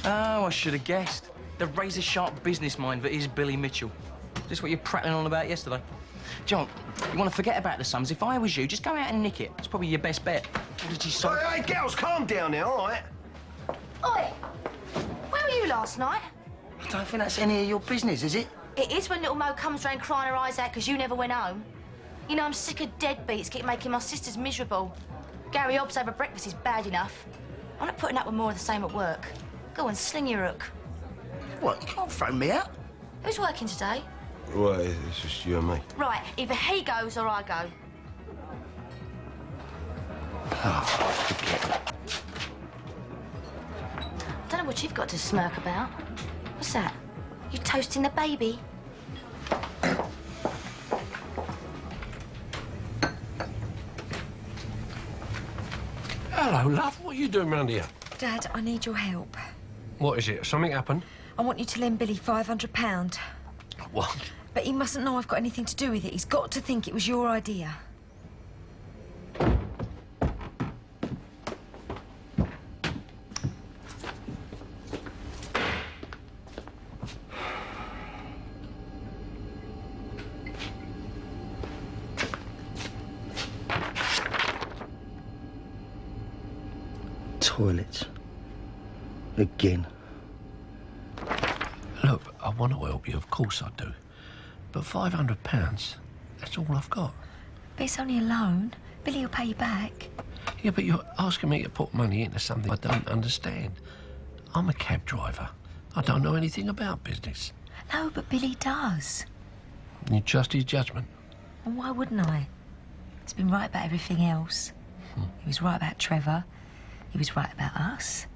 Oh, I should have guessed. The razor-sharp business mind that is Billy Mitchell. Is this what you're prattling on about yesterday? John, you want to forget about the sums? If I was you, just go out and nick it. It's probably your best bet. What did you say? Hey, girls, calm down now, all right? Oi! Where were you last night? I don't think that's any of your business, is it? It is when little Mo comes round crying her eyes out because you never went home. You know, I'm sick of deadbeats keep making my sisters miserable. Gary Hobbs over breakfast is bad enough. I'm not putting up with more of the same at work. Go on, sling your hook. What? You can't throw me out. Who's working today? Well, it's just you and me. Right, either he goes or I go. I don't know what you've got to smirk about. What's that? You toasting the baby? Hello, love. What are you doing round here? Dad, I need your help. What is it? Something happened? I want you to lend Billy £500. What? But he mustn't know I've got anything to do with it. He's got to think it was your idea. Toilets. Again. Look, I want to help you, of course I do. But £500, that's all I've got. But it's only a loan. Billy will pay you back. Yeah, but you're asking me to put money into something I don't understand. I'm a cab driver. I don't know anything about business. No, but Billy does. You trust his judgment? Well, why wouldn't I? He's been right about everything else. He was right about Trevor. He was right about us.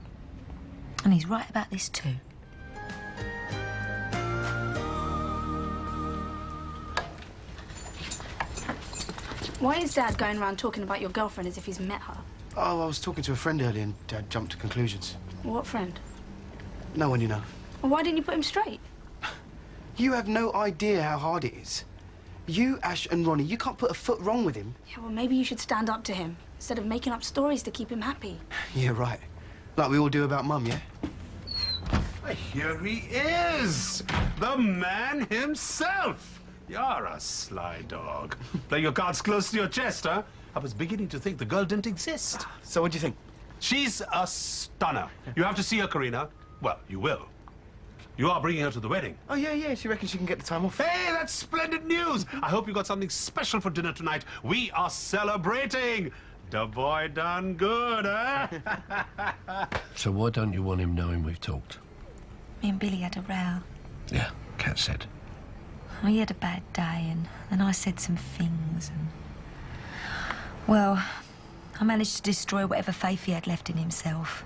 And he's right about this too. Why is Dad going around talking about your girlfriend as if he's met her? Oh, I was talking to a friend earlier and Dad jumped to conclusions. What friend? No one you know. Well, why didn't you put him straight? You have no idea how hard it is. You, Ash and Ronnie, you can't put a foot wrong with him. Yeah, well, maybe you should stand up to him instead of making up stories to keep him happy. Yeah, right. Like we all do about Mum, yeah? Here he is! The man himself! You're a sly dog. Play your cards close to your chest, huh? I was beginning to think the girl didn't exist. So what do you think? She's a stunner. You have to see her, Karina. Well, you will. You are bringing her to the wedding. Oh, yeah. She reckons she can get the time off. Hey, that's splendid news! I hope you got something special for dinner tonight. We are celebrating. The boy done good, eh? So why don't you want him knowing we've talked? Me and Billy had a row. Yeah, Kat said. Well, he had a bad day, and then I said some things, and... Well, I managed to destroy whatever faith he had left in himself.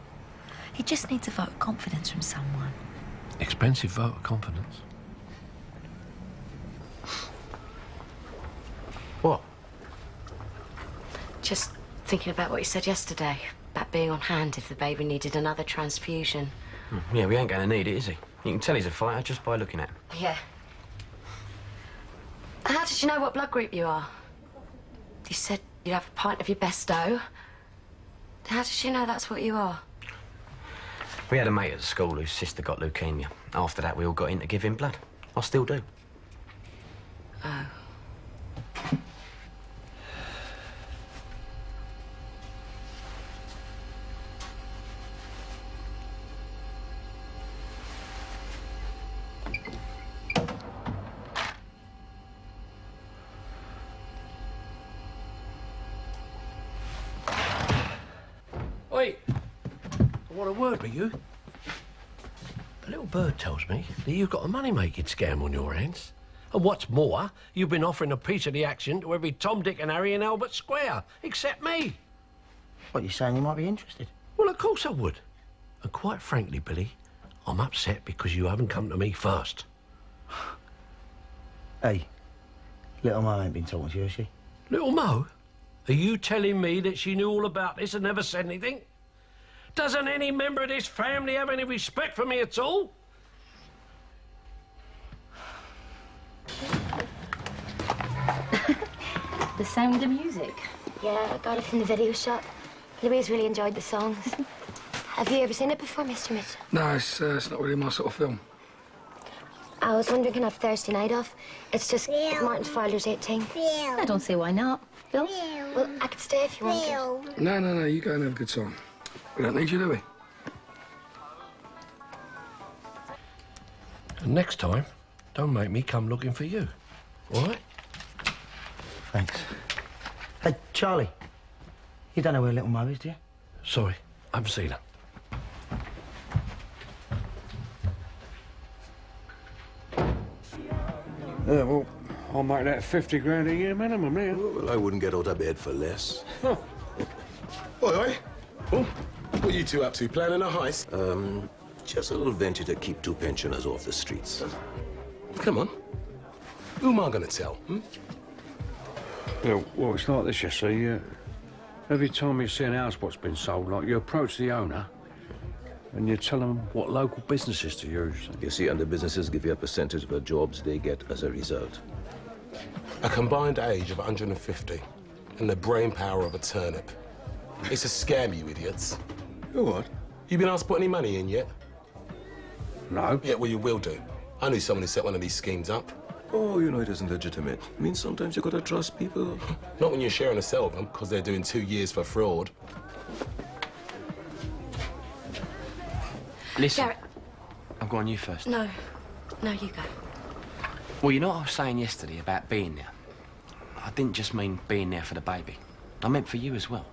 He just needs a vote of confidence from someone. Expensive vote of confidence. What? Just thinking about what you said yesterday, about being on hand if the baby needed another transfusion. Yeah, we ain't going to need it, is he? You can tell he's a fighter just by looking at him. Yeah. How did you know what blood group you are? You said you'd have a pint of your best dough. How did she know that's what you are? We had a mate at the school whose sister got leukemia. After that, we all got in to give him blood. I still do. Oh. want a word with you. A little bird tells me that you've got a money-making scam on your hands. And what's more, you've been offering a piece of the action to every Tom, Dick and Harry in Albert Square, except me. What, you saying you might be interested? Well, of course I would. And quite frankly, Billy, I'm upset because you haven't come to me first. Hey, little Mo ain't been talking to you, has she? Little Mo? Are you telling me that she knew all about this and never said anything? Doesn't any member of this family have any respect for me at all? The Sound of Music. Yeah, I got it from the video shop. Louise really enjoyed the songs. Have you ever seen it before, Mr. Mitchell? No, it's not really my sort of film. I was wondering, can I have Thursday night off? It's just Martin's Father's 18. I don't see why not. Phil? Well, I could stay if you wanted. No, you go and have a good time. We don't need you, do we? And next time, don't make me come looking for you, all right? Thanks. Hey, Charlie, you don't know where little Mo is, do you? Sorry, I haven't seen her. Yeah, well, I'll make that 50 grand a year minimum now. Well, I wouldn't get out of bed for less. Oh. Oi. Oh, what are you two up to? Planning a heist? Just a little venture to keep two pensioners off the streets. Come on. Who am I gonna tell, Yeah, well, it's like this, you see. Every time you see an house what's been sold, like, you approach the owner and you tell them what local businesses to use. You see, and the businesses give you a percentage of the jobs they get as a result. A combined age of 150 and the brain power of a turnip. It's a scam, you idiots. You what? You been asked to put any money in yet? No. Yeah, well, you will do. I knew someone who set one of these schemes up. Oh, you know it isn't legitimate. I mean, sometimes you gotta trust people. Not when you're sharing a cell with them, because they're doing 2 years for fraud. Listen. Garrett. I've gone you first. No, you go. Well, you know what I was saying yesterday about being there? I didn't just mean being there for the baby. I meant for you as well.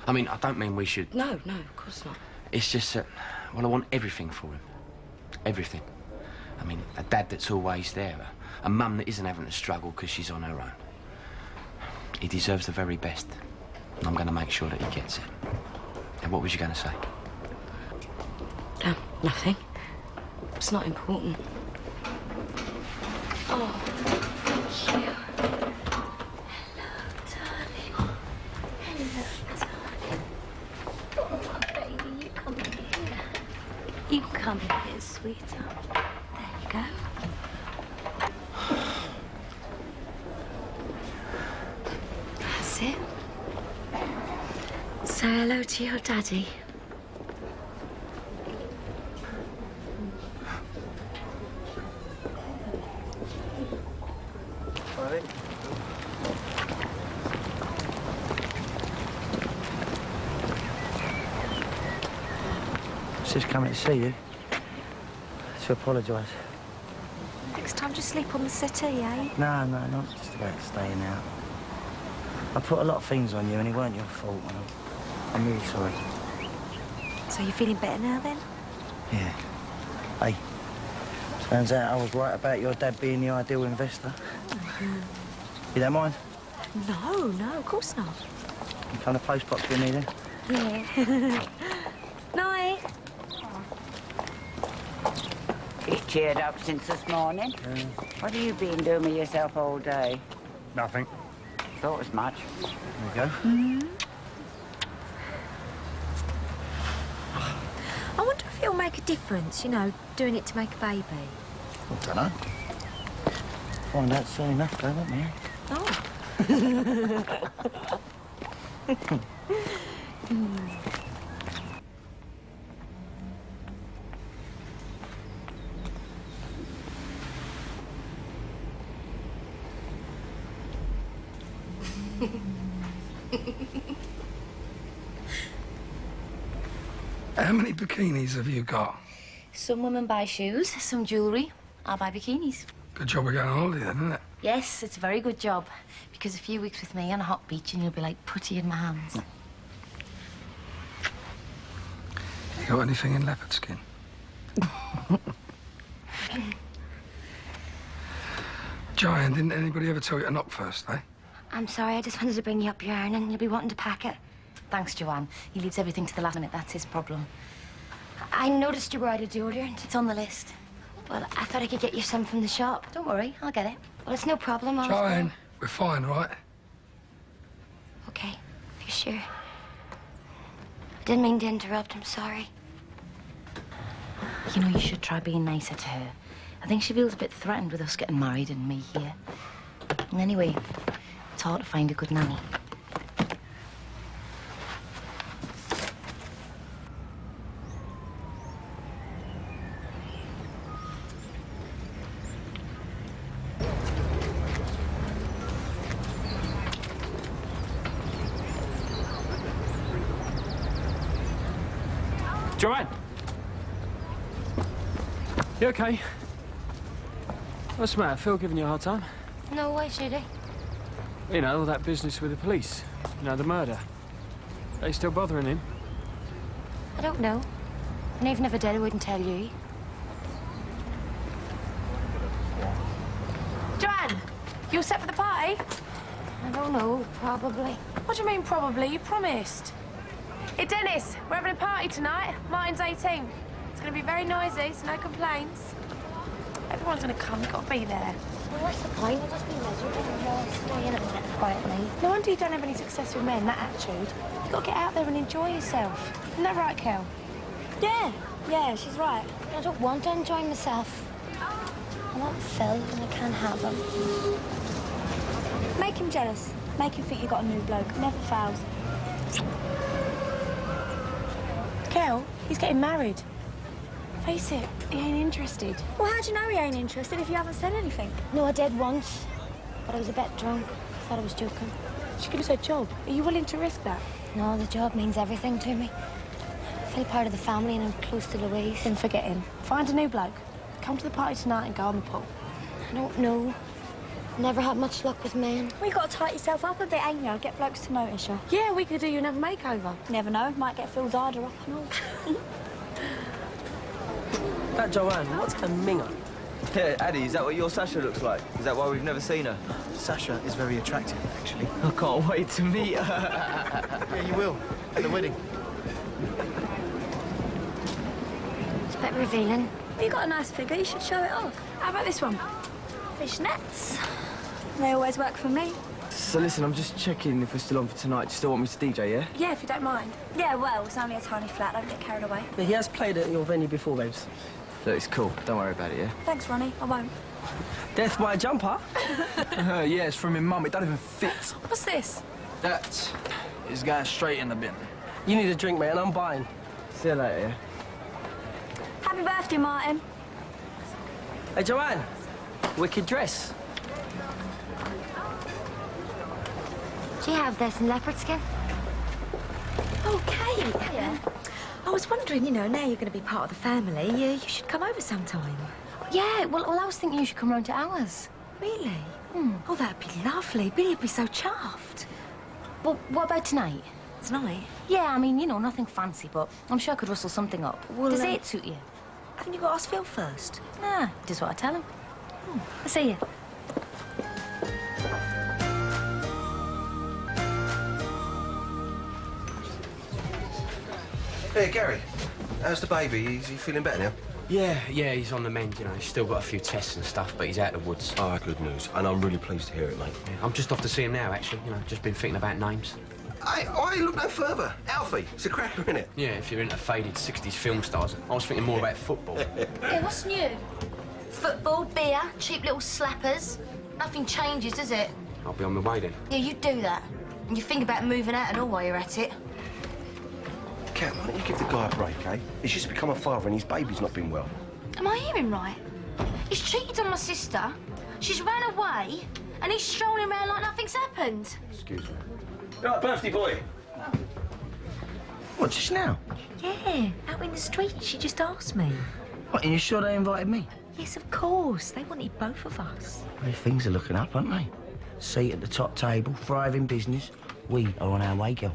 I mean, I don't mean we should... No, of course not. It's just that, well, I want everything for him. Everything. I mean, a dad that's always there. A mum that isn't having to struggle because she's on her own. He deserves the very best. And I'm going to make sure that he gets it. And what was you going to say? Nothing. It's not important. Oh, thank you. Hello, darling. Hello, darling. Oh, baby, you come here. You come here, sweetheart. There you go. That's it. Say hello to your daddy. Just coming to see you. To apologise. Next time, just sleep on the settee, eh? No, not just about staying out. I put a lot of things on you and it weren't your fault. And I'm really sorry. So you're feeling better now, then? Yeah. Hey, turns out I was right about your dad being the ideal investor. You don't mind? No, of course not. You kind of postbox with me then? Yeah. Night. You cheered up since this morning. What have you been doing with yourself all day? Nothing. Thought as much. There you go. I wonder if it'll make a difference, you know, doing it to make a baby. I don't know. Find out soon enough, though, won't we? Oh. How many bikinis have you got? Some women buy shoes, some jewellery. I buy bikinis. Good job of going on holiday then, isn't it? Yes, it's a very good job. Because a few weeks with me on a hot beach and you'll be like putty in my hands. You got anything in leopard skin? Joanne, didn't anybody ever tell you to knock first, eh? I'm sorry, I just wanted to bring you up your iron and you'll be wanting to pack it. Thanks, Joanne. He leaves everything to the last minute. That's his problem. I noticed you were out of deodorant. It's on the list. Well, I thought I could get you some from the shop. Don't worry, I'll get it. Well, it's no problem. I'll Joanne, we're fine, right? Okay, if you're sure. I didn't mean to interrupt. I'm sorry. You know, you should try being nicer to her. I think she feels a bit threatened with us getting married and me here. And anyway, it's hard to find a good nanny. Joanne! You okay? What's the matter? Phil giving you a hard time? No, why should I? You know, all that business with the police. You know, the murder. Are you still bothering him? I don't know. And even if I did, I wouldn't tell you. Joanne, you all set for the party? I don't know, probably. What do you mean, probably? You promised. Hey, Dennis, we're having a party tonight. Martin's 18th. It's going to be very noisy, so no complaints. Everyone's going to come. You've got to be there. Well, what's the point? I'll just be miserable and just staying a bit quietly. No wonder you don't have any success with men, that attitude. You've got to get out there and enjoy yourself. Isn't that right, Kel? Yeah, she's right. I don't want to enjoy myself. I want Phil, and I can't have him. Make him jealous. Make him think you got a new bloke. Never fails. Kel, he's getting married. Face it, he ain't interested. Well, how do you know he ain't interested if you haven't said anything? No, I did once, but I was a bit drunk. I thought I was joking. She gives us a job. Are you willing to risk that? No, the job means everything to me. I feel part of the family and I'm close to Louise. Then forget him. Find a new bloke. Come to the party tonight and go on the pool. I don't know. Never had much luck with men. Well, you got to tighten yourself up a bit, ain't you? Get blokes to notice you. Yeah, we could do you another makeover. Never know. Might get Phil's harder up and all. That Joanne, what's a minger? Yeah, Addy, is that what your Sasha looks like? Is that why we've never seen her? Sasha is very attractive, actually. I can't wait to meet her. Yeah, you will. At the wedding. It's a bit revealing. You got a nice figure. You should show it off. How about this one? Fishnets. They always work for me. So listen, I'm just checking if we're still on for tonight. Do you still want me to DJ, yeah? Yeah, if you don't mind. Yeah, well, it's only a tiny flat. Don't get carried away. Yeah, he has played at your venue before, babes. Look, it's cool. Don't worry about it, yeah? Thanks, Ronnie. I won't. Death by a jumper? Yeah, it's from my mum. It don't even fit. What's this? That is going straight in the bin. You need a drink, mate, and I'm buying. See you later, yeah? Happy birthday, Martin. Hey, Joanne. Wicked dress. Do you have this in leopard skin? Okay. Yeah. I was wondering, you know, now you're going to be part of the family, you should come over sometime. Yeah, well, I was thinking you should come round to ours. Really? Oh, that'd be lovely. Billy would be so chuffed. Well, what about tonight? Tonight? Yeah, I mean, you know, nothing fancy, but I'm sure I could rustle something up. Well, Does it suit you? Haven't you got to ask Phil first? Ah, just what I tell him. I'll see you. Hey, Gary, how's the baby? Is he feeling better now? Yeah, he's on the mend, you know. He's still got a few tests and stuff, but he's out of the woods. Ah, good news. And I'm really pleased to hear it, mate. Yeah, I'm just off to see him now, actually. You know, just been thinking about names. Hey, look no further. Alfie, it's a cracker, innit? Yeah, if you're into faded 60s film stars. I was thinking more about football. Yeah, what's new? Football, beer, cheap little slappers. Nothing changes, does it? I'll be on my way then. Yeah, you do that. And you think about moving out and all while you're at it. Kat, why don't you give the guy a break, eh? He's just become a father and his baby's not been well. Am I hearing right? He's cheated on my sister, she's ran away, and he's strolling around like nothing's happened. Excuse me. Right, birthday boy. What, just now? Yeah, out in the street. She just asked me. What, and you sure they invited me? Yes, of course. They wanted both of us. Well, things are looking up, aren't they? Seat at the top table, thriving business. We are on our way, girl.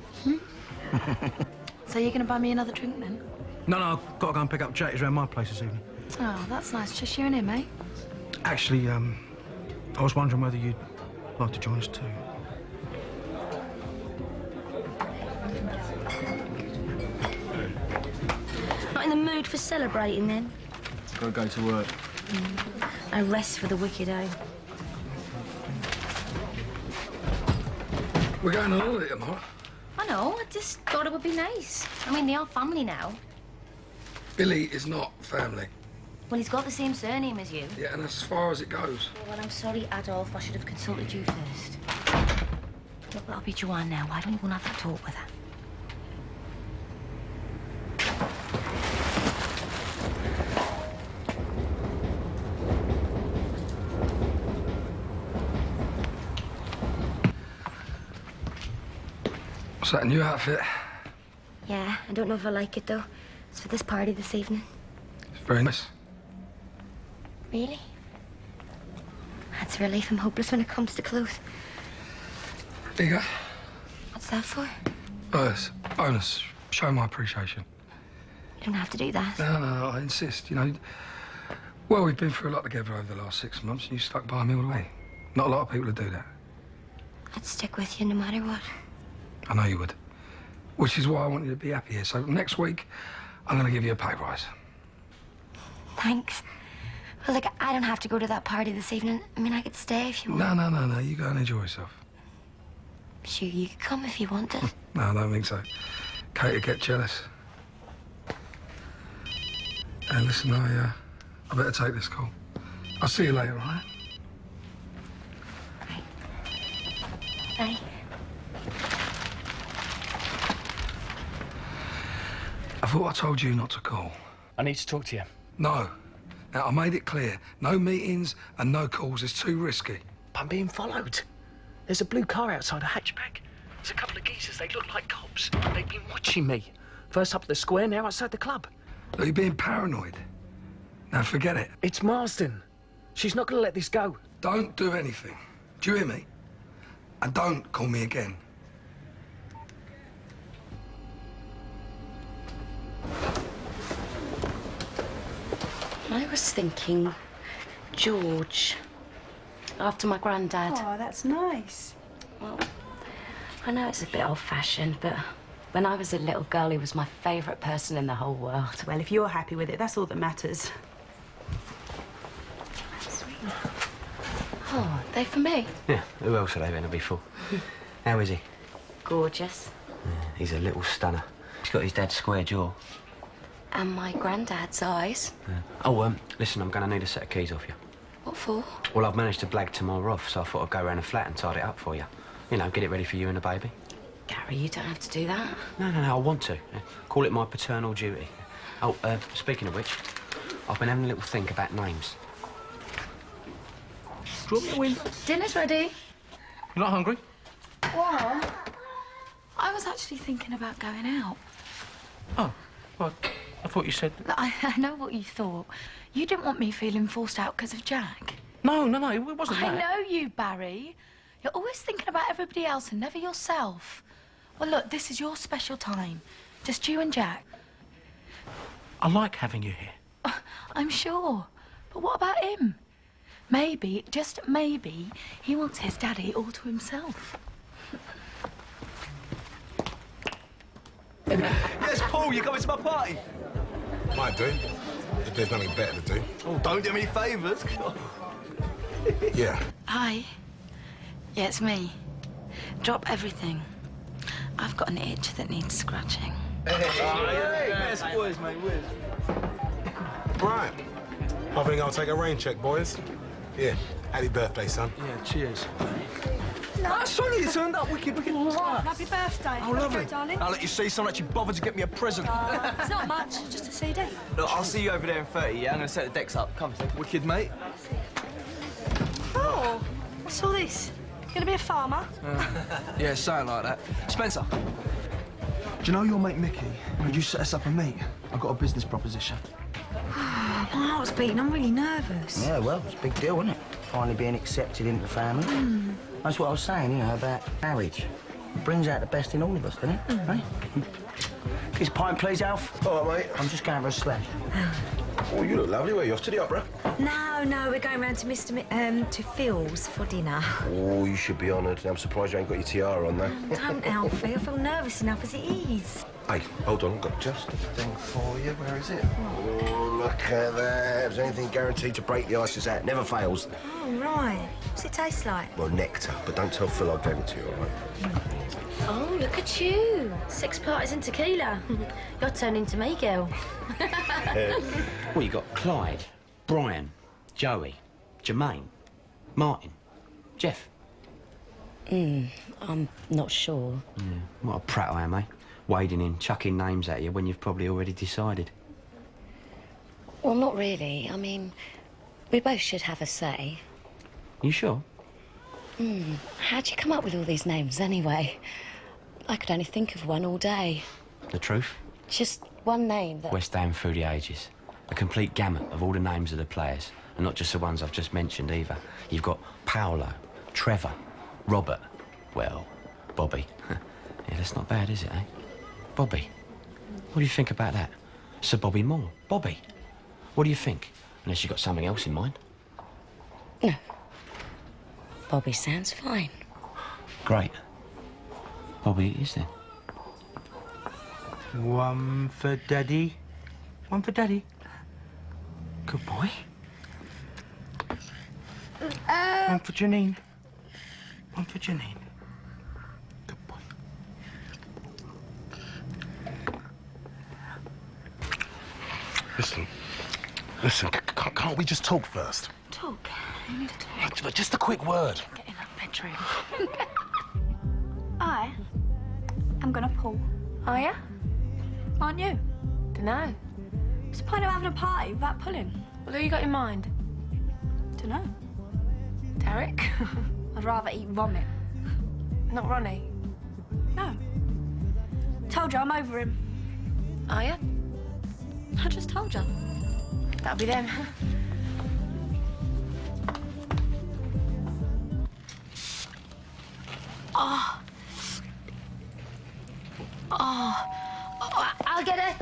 So you're going to buy me another drink then? No, I've got to go and pick up Jack. He's around my place this evening. Oh, that's nice. Just you and him, eh? Actually, I was wondering whether you'd like to join us too. Not in the mood for celebrating, then? Gotta go to work. A rest for the wicked, eh? We're going on holiday tomorrow. I know, I just thought it would be nice. I mean, they are family now. Billy is not family. Well, he's got the same surname as you. Yeah, and that's as far as it goes. Well, I'm sorry, Adolf. I should have consulted you first. Look, that'll be Joanne now. Why don't you go and have that talk with her? What's that, a new outfit? Yeah, I don't know if I like it, though. It's for this party this evening. It's very nice. Really? That's a relief. I'm hopeless when it comes to clothes. There you go. What's that for? Oh, it's a bonus. Show my appreciation. You don't have to do that. No, I insist. You know, well, we've been through a lot together over the last 6 months, and you stuck by me all the way. Not a lot of people would do that. I'd stick with you no matter what. I know you would. Which is why I want you to be happy here. So next week, I'm going to give you a pay rise. Thanks. Well, look, I don't have to go to that party this evening. I mean, I could stay if you want. No. You go and enjoy yourself. Sure, you could come if you wanted. No, I don't think so. Kate would get jealous. And listen, I better take this call. I'll see you later, all right? Bye. I thought I told you not to call. I need to talk to you. No. Now, I made it clear. No meetings and no calls. It's too risky. I'm being followed. There's a blue car outside a hatchback. There's a couple of geezers. They look like cops. They've been watching me. First up at the square, now outside the club. Look, you're being paranoid. Now, forget it. It's Marsden. She's not going to let this go. Don't do anything. Do you hear me? And don't call me again. I was thinking George, after my granddad. Oh, that's nice. Well, I know it's a bit old-fashioned, but when I was a little girl, he was my favourite person in the whole world. Well, if you're happy with it, that's all that matters. Oh, they for me? Yeah, who else are they going to be for? How is he? Gorgeous. Yeah, he's a little stunner. He's got his dad's square jaw. And my granddad's eyes. Yeah. Oh, listen, I'm going to need a set of keys off you. What for? Well, I've managed to blag tomorrow off, so I thought I'd go around the flat and tidy it up for you. You know, get it ready for you and the baby. Gary, you don't have to do that. No, I want to. Yeah. Call it my paternal duty. Oh, speaking of which, I've been having a little think about names. Drop me a win. Dinner's ready. You're not hungry? What? I was actually thinking about going out. Oh, well, I thought you said... I know what you thought. You didn't want me feeling forced out because of Jack. No, it wasn't that. I know you, Barry. You're always thinking about everybody else and never yourself. Well, look, this is your special time. Just you and Jack. I like having you here. I'm sure. But what about him? Maybe, just maybe, he wants his daddy all to himself. Yes, Paul, you coming to my party? Might do, if there's nothing better to do. Oh, don't do me any favours. Yeah. Hi. Yeah, it's me. Drop everything. I've got an itch that needs scratching. Hey, best boys, mate, whiz. Right. I think I'll take a rain check, boys. Yeah. Happy birthday, son. Yeah, cheers. Ah, Sonia, you turned up. Wicked. Happy birthday. Oh, lovely. Darling. I'll let you see someone actually bothered to get me a present. It's not much, just a CD. Look, I'll see you over there in 30, yeah? I'm going to set the decks up. Come, wicked, mate. Oh, what's all this? You gonna be a farmer? Yeah, something like that. Spencer. Do you know your mate Mickey? Could you set us up a meet? I've got a business proposition. My heart's beating. I'm really nervous. Yeah, well, it's a big deal, isn't it? Finally being accepted into the family. That's what I was saying, you know, about marriage. Brings out the best in all of us, doesn't it? Hey? Kiss pint, please, Alf. All right, mate. I'm just going for a slash. Oh, you look lovely. Where are you off to the opera? No, we're going round to Phil's for dinner. Oh, you should be honoured. I'm surprised you ain't got your tiara on, though. Don't, Alfie. I feel nervous enough as it is. Hey, hold on. I've got just a thing for you. Where is it? Oh, look at that. If there's anything guaranteed to break the ice, it's that. Never fails. Oh, right. What's it taste like? Well, nectar. But don't tell Phil I gave it to you, all right? Oh, look at you. 6 parties and tequila. You're turning to me, girl. Well, you got Clyde, Brian, Joey, Jermaine, Martin, Jeff. I'm not sure. Yeah, what a prat I am, eh? Wading in, chucking names at you when you've probably already decided. Well, not really. I mean, we both should have a say. You sure? How'd you come up with all these names, anyway? I could only think of one all day. The truth? Just one name that... West Ham through the ages. A complete gamut of all the names of the players. And not just the ones I've just mentioned, either. You've got Paolo, Trevor, Robert, well, Bobby. Yeah, that's not bad, is it, eh? Bobby. What do you think about that? Sir Bobby Moore. Bobby. What do you think? Unless you've got something else in mind. No. Bobby sounds fine. Great. Bobby it is then. One for Daddy. One for Daddy. Good boy. One for Janine. One for Janine. Good boy. Listen, can't we just talk first? Talk? You need to talk. Just a quick word. Get in that bedroom. I am gonna pull. Are ya? Aren't you? Dunno. What's the point of having a party without pulling? Well, who you got in mind? Dunno. Derek? I'd rather eat vomit. Not Ronnie? No. Told you I'm over him. Are ya? I just told you. That'll be them. Oh, I'll get it.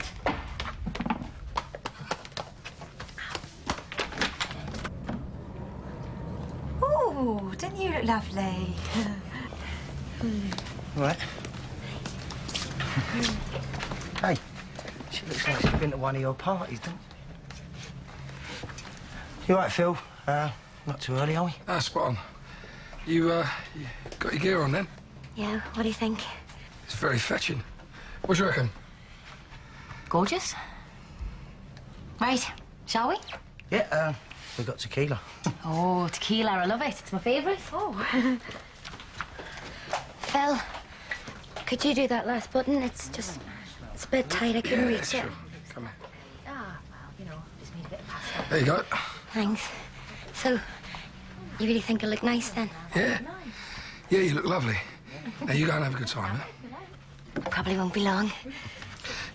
Oh, don't you look lovely? Right. Hey, she looks like she's been to one of your parties, doesn't she? You right, Phil? Not too early, are we? Spot on. You got your gear on then? Yeah, what do you think? It's very fetching. What do you reckon? Gorgeous. Right, shall we? Yeah, we got tequila. Oh, tequila, I love it. It's my favourite. Oh. Phil, could you do that last button? It's a bit tight. I couldn't reach sure. it. Come here. Ah, well, you know, just need a bit of pasta. There you go. Thanks. So, you really think I look nice then? Yeah. Yeah, you look lovely. Now, you go and have a good time, huh? Probably won't be long.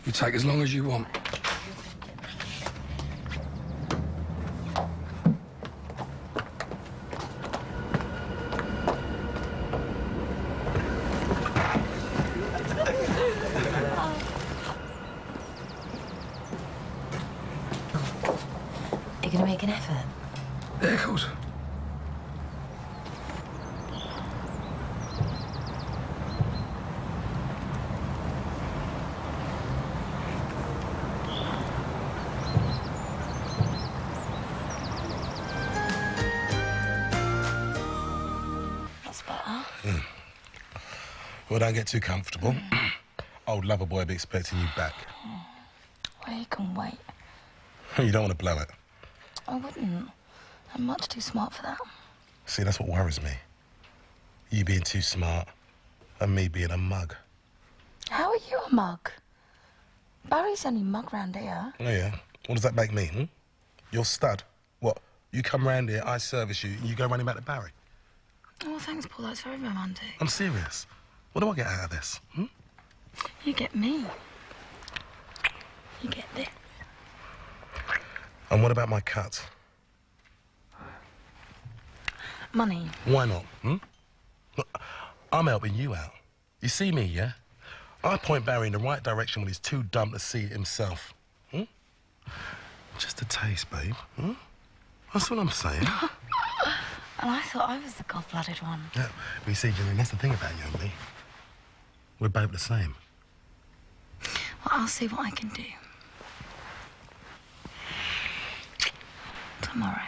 You take as long as you want. Are you going to make an effort? Yeah, of course. That's better. Well, don't get too comfortable. Old lover boy will be expecting you back. Well, you can wait. You don't want to blow it. I wouldn't. I'm much too smart for that. See, that's what worries me. You being too smart and me being a mug. How are you a mug? Barry's only mug round here. Oh, yeah? What does that make me, hmm? You're stud. What? You come round here, I service you, and you go running back to Barry? Oh, thanks, Paul. That's very romantic. I'm serious. What do I get out of this, hmm? You get me. You get this. And what about my cut? Money. Why not, hmm? Look, I'm helping you out. You see me, yeah? I point Barry in the right direction when he's too dumb to see it himself. Hmm? Just a taste, babe. Hmm? That's what I'm saying. And I thought I was the cold-blooded one. Yeah, but you see, Joanne, that's the thing about you and me. We're both the same. Well, I'll see what I can do. Tomorrow.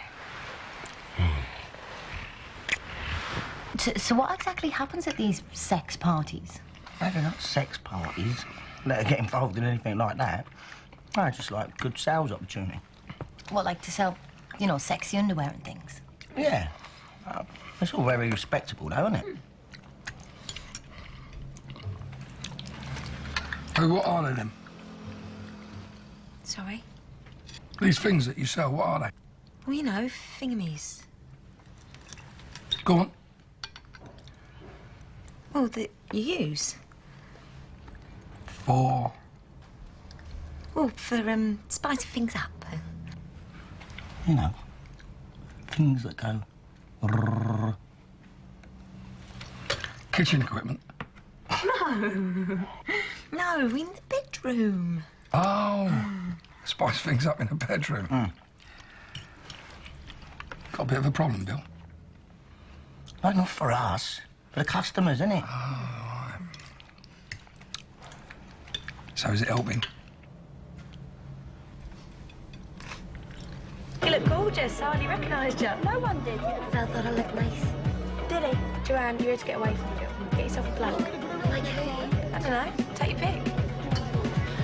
So what exactly happens at these sex parties? No, they're not sex parties. Let her get involved in anything like that. No, just like good sales opportunity. What, like to sell, you know, sexy underwear and things? Yeah. It's all very respectable, though, isn't it? Oh, what are they, then? Sorry? These things that you sell, what are they? Well, you know, thingamies. Go on. Well, that you use. For? Well, for, spicing things up. You know, things that go... rrrr. Kitchen equipment? No. No, in the bedroom. Oh. Spice things up in the bedroom. Got a bit of a problem, Bill? Well, not for us. For the customers, isn't it? Oh, right. So is it helping? You look gorgeous. I hardly recognised you. No one did. Phil thought I looked nice. Did he? Joanne, you're here to get away from Phil. Get yourself a plug. Like who? I don't know. Take your pick.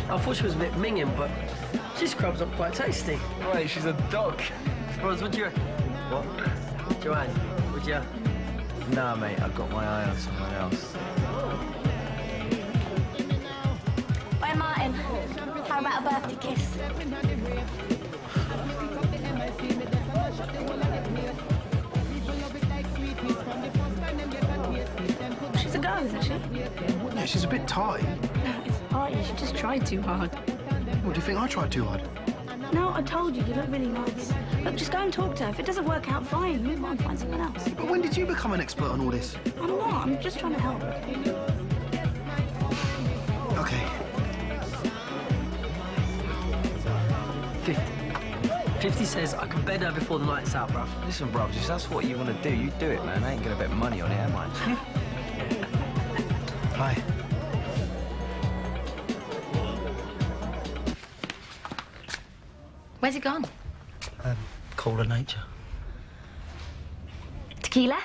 I thought she was a bit minging, but she scrubs up quite tasty. Wait, she's a dog. Rose, what do you reckon? What? Joanne, would you? Nah, mate, I've got my eye on someone else. Wait, Martin. How about a birthday kiss? She's a girl, isn't she? Yeah, she's a bit tight. No, it's a party. She just tried too hard. What, do you think I tried too hard? No, I told you, you look really nice. Look, just go and talk to her. If it doesn't work out, fine. Move on, find someone else. But when did you become an expert on all this? I'm not. I'm just trying to help. Okay. 50. 50 says I can bed her before the night's out, bruv. Listen, bruv, if that's what you want to do, you do it, man. I ain't gonna bet money on it, am I? Hi. Where's he gone? Cooler nature. Tequila?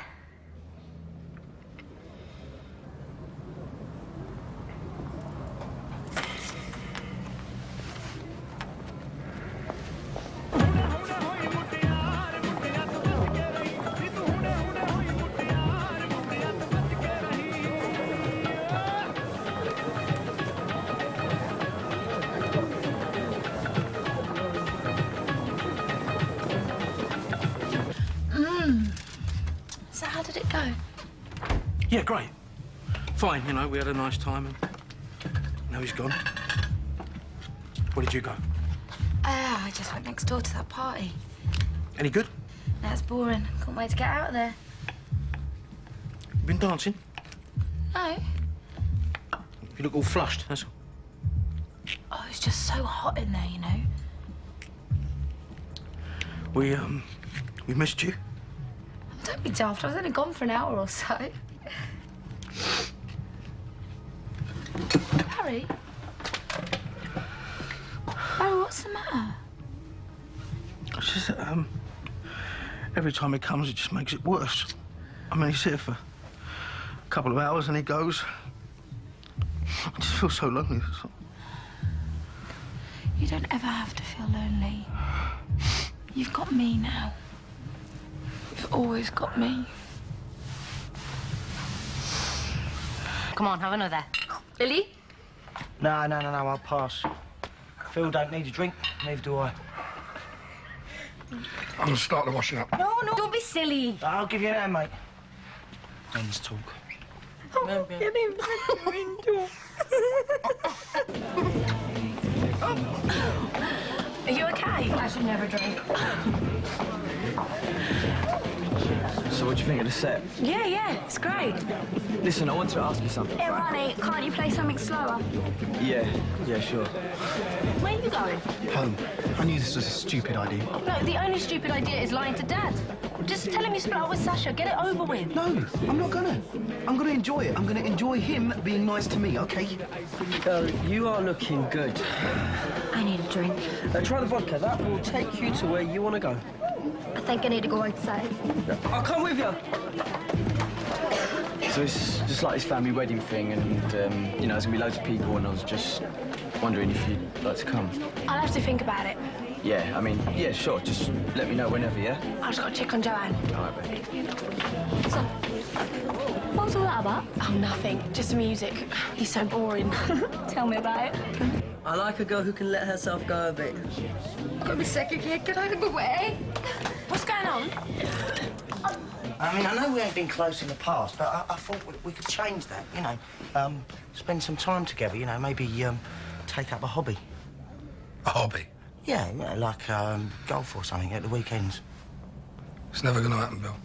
So how did it go? Yeah, great. Fine, you know, we had a nice time and now he's gone. Where did you go? I just went next door to that party. Any good? That's boring. Couldn't wait to get out of there. You been dancing? No. You look all flushed, that's all. Oh, it's just so hot in there, you know. We missed you. Don't be daft. I was only gone for an hour or so. Harry? Harry, what's the matter? It's just that, every time he comes, it just makes it worse. I mean, he's here for a couple of hours and he goes. I just feel so lonely. That's all. You don't ever have to feel lonely. You've got me now. You've always got me. Come on, have another. Lily? No, I'll pass. Phil don't need a drink, neither do I. I'm gonna start the washing up. No, don't be silly. I'll give you a hand, mate. Let's talk. Oh, get him Are you okay? I should never drink. So what do you think of the set? Yeah, it's great. Listen, I want to ask you something. Hey, Ronnie, can't you play something slower? Yeah, sure. Where are you going? Home. I knew this was a stupid idea. No, the only stupid idea is lying to Dad. Just tell him you split up with Sasha. Get it over with. No, I'm not gonna. I'm gonna enjoy it. I'm gonna enjoy him being nice to me, okay? You are looking good. I need a drink. Try the vodka. That will take you to where you want to go. I think I need to go outside. I'll come with you. So it's just like this family wedding thing, and you know, there's gonna be loads of people, and I was just wondering if you'd like to come. I'll have to think about it. Yeah, I mean, yeah, sure. Just let me know whenever, yeah? I just got to check on Joanne. All right, babe. So, what was all that about? Oh, nothing. Just music. He's so boring. Tell me about it. I like a girl who can let herself go a bit. Got me second here. Get out of the way. What's going on? I mean, I know we ain't been close in the past, but I thought we could change that, you know. Spend some time together, you know, maybe take up a hobby. A hobby? Yeah, like golf or something at the weekends. It's never gonna happen, Bill.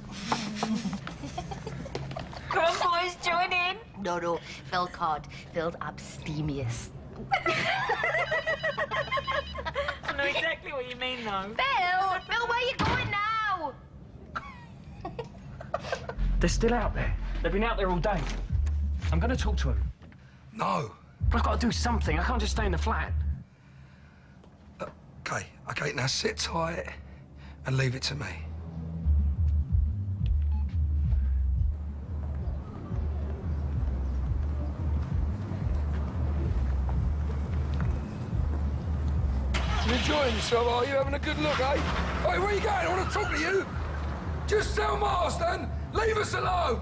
Come on, boys, join in. No, Phil can't. Phil's abstemious. I know exactly what you mean, though. Phil, where you going now? They're still out there. They've been out there all day. I'm going to talk to them. No. But I've got to do something. I can't just stay in the flat. Okay, now sit tight and leave it to me. You enjoying yourself, are you? Having a good look, eh? Hey, where are you going? I want to talk to you. Just tell Marston, leave us alone.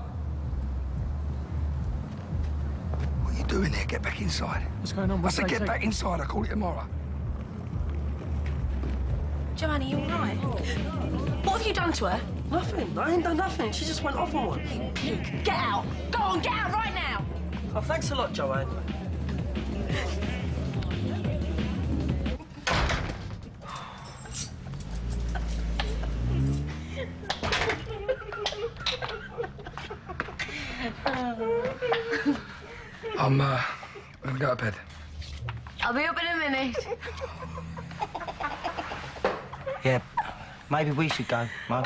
What are you doing there? Get back inside. What's going on? I said get back inside. I'll call you tomorrow. Joanne, are you all right? What have you done to her? Nothing. I ain't done nothing. She just went off on one. You pig. Get out. Go on, get out right now. Oh, thanks a lot, Joanne. I'm gonna go to bed. I'll be up in a minute. Yeah, maybe we should go, Mo.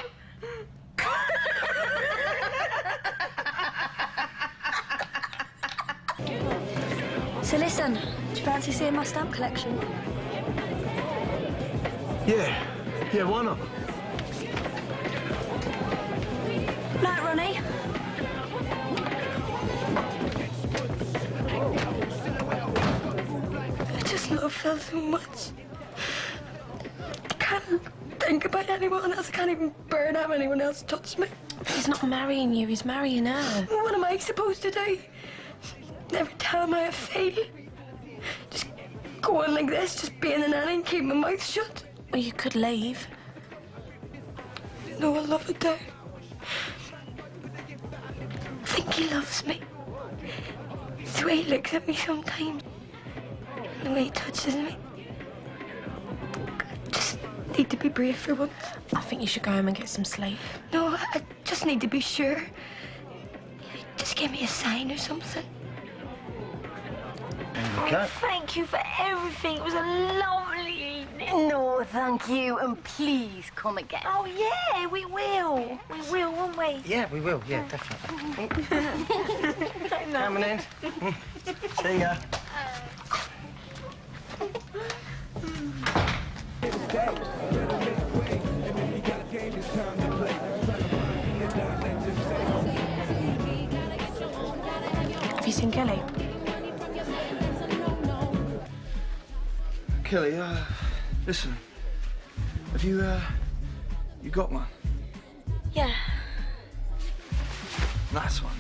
So listen, do you fancy seeing my stamp collection? Yeah, why not? Night, Ronnie. I just love Phil so much. I can't think about anyone else. I can't even bear to have anyone else touch me. He's not marrying you, he's marrying her. What am I supposed to do? Never tell him how I feel? Just go on like this, just being a nanny and keep my mouth shut? Well, you could leave. No, I love it there. I think he loves me. It's the way he looks at me sometimes. The way he touches me. I just need to be brave for once. I think you should go home and get some sleep. No, I just need to be sure. Just give me a sign or something. Oh, thank you for everything. It was a lovely evening. No, thank you. And please come again. Oh, yeah, we will. We will, won't we? Yeah, we will. Yeah, definitely. Coming in. See ya. Have you seen Kelly? Kelly, listen. Have you got one? Yeah. Nice one.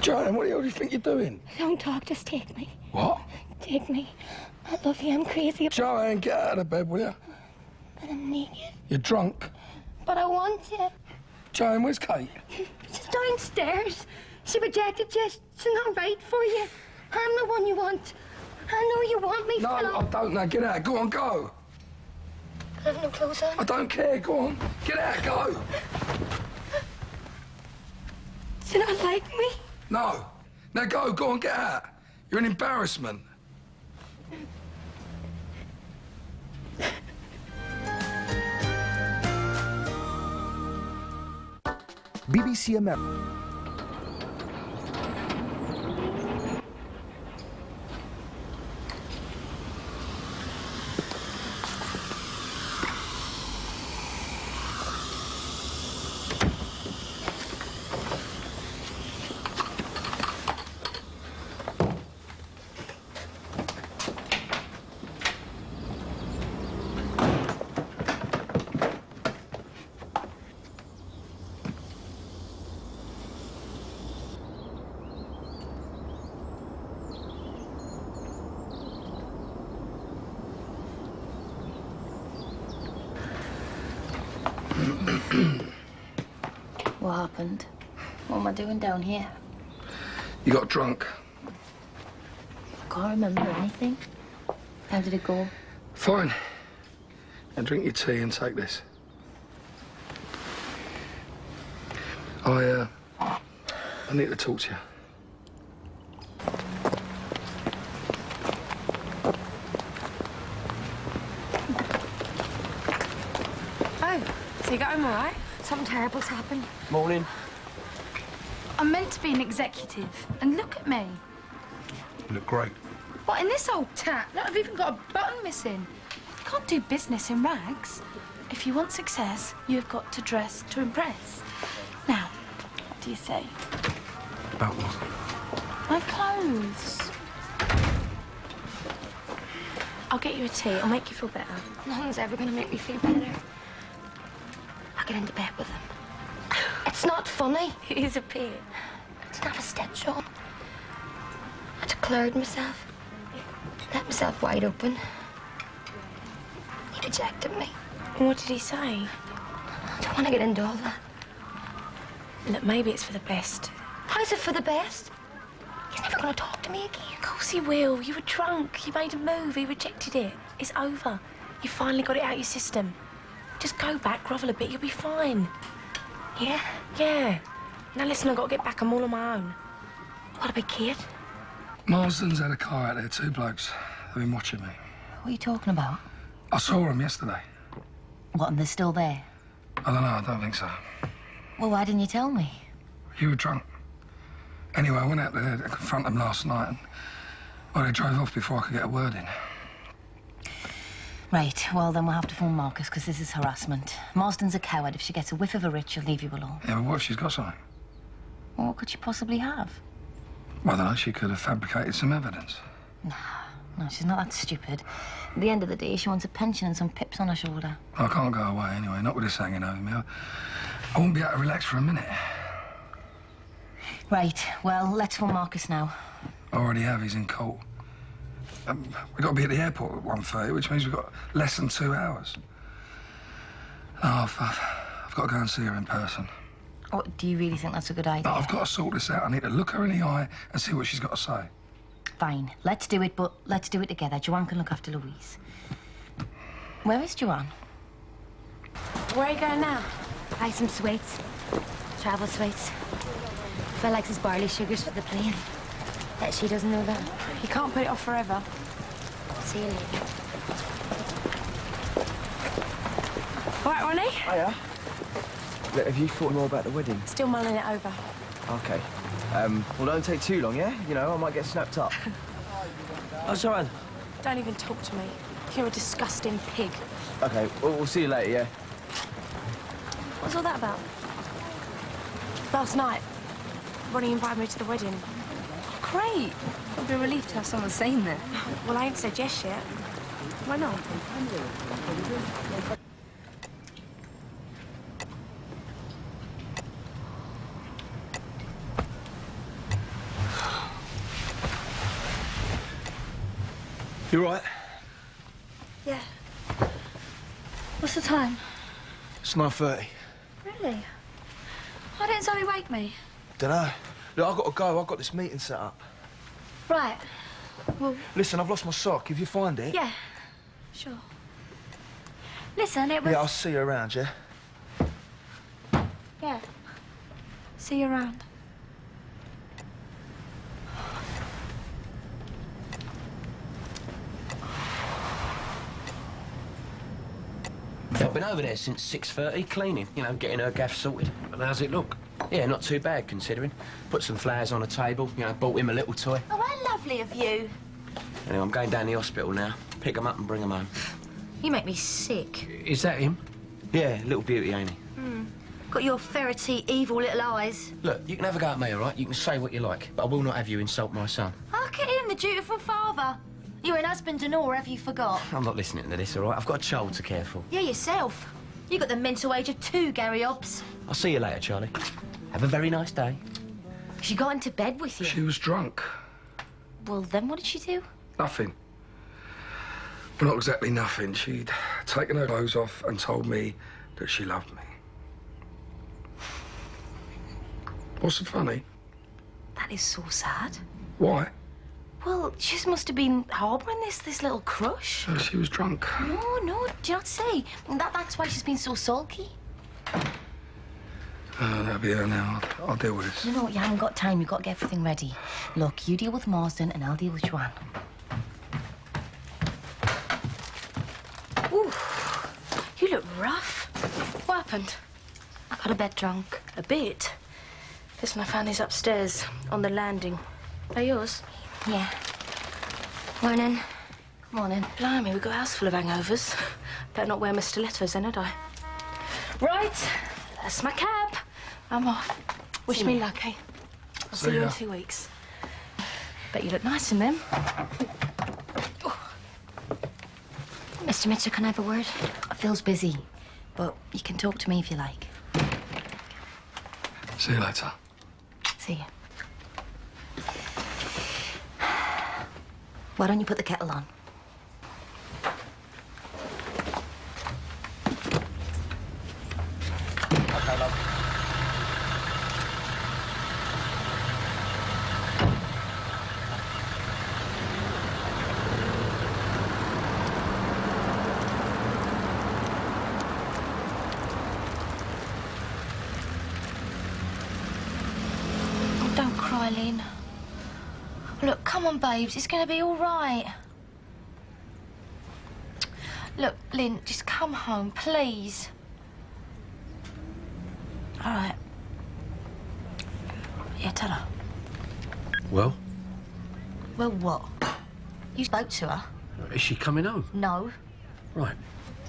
Joanne, what the hell do you think you're doing? Don't talk, just take me. What? Take me. I love you, I'm crazy. Joanne, get out of bed, will you? But I'm naked. You're drunk. But I want you. Joanne, where's Kate? She's downstairs. She rejected you. She's not right for you. I'm the one you want. I know you want me, No, Phil. I don't know. Get out. Go on, go. I have no clothes on. I don't care. Go on. Get out, go. Do you not like me? No. Now go. Go on, get out. You're an embarrassment. BBC America. What happened? What am I doing down here? You got drunk. I can't remember anything. How did it go? Fine. Now drink your tea and take this. I need to talk to you. Oh, so you got home all right? Something terrible's happened. Morning. I'm meant to be an executive, and look at me. You look great. What, in this old tat? Look, I've even got a button missing. You can't do business in rags. If you want success, you've got to dress to impress. Now, what do you say? About what? My clothes. I'll get you a tea. I'll make you feel better. No one's ever going to make me feel better. I'll get into bed with him. It's not funny. It is a bit. It's not a step job. I declared myself. Let myself wide open. He rejected me. What did he say? I don't want to get into all that. Look, maybe it's for the best. How's it for the best? He's never going to talk to me again. Of course he will. You were drunk. You made a move. He rejected it. It's over. You finally got it out of your system. Just go back, grovel a bit. You'll be fine. Yeah? Yeah. Now listen, I've got to get back. I'm all on my own. What about Kate? Marsden's had a car out there, 2 blokes. They've been watching me. What are you talking about? I saw them yesterday. What, and they're still there? I don't know, I don't think so. Well, why didn't you tell me? You were drunk. Anyway, I went out there to confront them last night and, well, they drove off before I could get a word in. Right, well, then we'll have to phone Marcus, because this is harassment. Marsden's a coward. If she gets a whiff of a rich, she'll leave you alone. Yeah, but what if she's got something? Well, what could she possibly have? Well, I don't know, she could have fabricated some evidence. No, she's not that stupid. At the end of the day, she wants a pension and some pips on her shoulder. I can't go away anyway, not with this hanging over me. I won't be able to relax for a minute. Right, well, let's phone Marcus now. I already have, he's in court. We've got to be at the airport at 1:30, which means we've got less than 2 hours. Oh, I've got to go and see her in person. Oh, do you really think that's a good idea? No, I've got to sort this out. I need to look her in the eye and see what she's got to say. Fine, let's do it, but let's do it together. Joanne can look after Louise. Where is Joanne? Where are you going now? Buy some sweets. Travel sweets. Phil likes his barley sugars for the plane. Bet she doesn't know that. You can't put it off forever. See you later. All right, Ronnie? Hiya. Look, have you thought more about the wedding? Still mulling it over. Okay. Well, don't take too long, yeah? You know, I might get snapped up. Oh, Joanne. Don't even talk to me. You're a disgusting pig. Okay, well, we'll see you later, yeah? What's all that about? Last night, Ronnie invited me to the wedding. Great. I'd be relieved to have someone sane there. Well, I ain't said yes yet. Why not? You all right? Yeah. What's the time? It's 9:30. Really? Why didn't Zoe wake me? Dunno. Look, I've got to go. I've got this meeting set up. Right. Well... Listen, I've lost my sock. If you find it... Yeah. Sure. Listen, it was... Yeah, I'll see you around, yeah? Yeah. See you around. I've been over there since 6:30, cleaning, you know, getting her gaff sorted. And how's it look? Yeah, not too bad, considering. Put some flowers on a table, you know, bought him a little toy. Oh, how lovely of you. Anyway, I'm going down the hospital now. Pick him up and bring him home. You make me sick. Is that him? Yeah, little beauty, ain't he? Got your ferrety, evil little eyes. Look, you can have a go at me, all right? You can say what you like, but I will not have you insult my son. Look at him, the dutiful father. You're an husband-in-law, have you forgot? I'm not listening to this, all right? I've got a child to care for. Yeah, yourself. You got the mental age of 2, Gary Hobbs. I'll see you later, Charlie. Have a very nice day. She got into bed with you? She was drunk. Well, then what did she do? Nothing. Well, not exactly nothing. She'd taken her clothes off and told me that she loved me. What's so funny? That is so sad. Why? Well, she just must have been harbouring this little crush. She was drunk. No, do you not say? That's why she's been so sulky. That'll be her now. I'll deal with this. No, you haven't got time. You've got to get everything ready. Look, you deal with Marsden and I'll deal with Joanne. Ooh, you look rough. What happened? I got a bit drunk. A bit? Listen, I found these upstairs on the landing. They're yours? Yeah. Morning. Morning. Blimey, we've got a house full of hangovers. Better not wear my stilettos then, had I? Right, that's my cab. I'm off. Wish me luck, eh? I'll see you in 2 weeks. Bet you look nice in them. Mr. Mitchell, can I have a word? Phil's busy, but you can talk to me if you like. See you later. See you. Why don't you put the kettle on? Okay, love. Oh, don't cry, Lynn. Look, come on, babes. It's going to be all right. Look, Lynn, just come home, please. All right. Yeah, tell her. Well? Well, what? You spoke to her? Is she coming home? No. Right.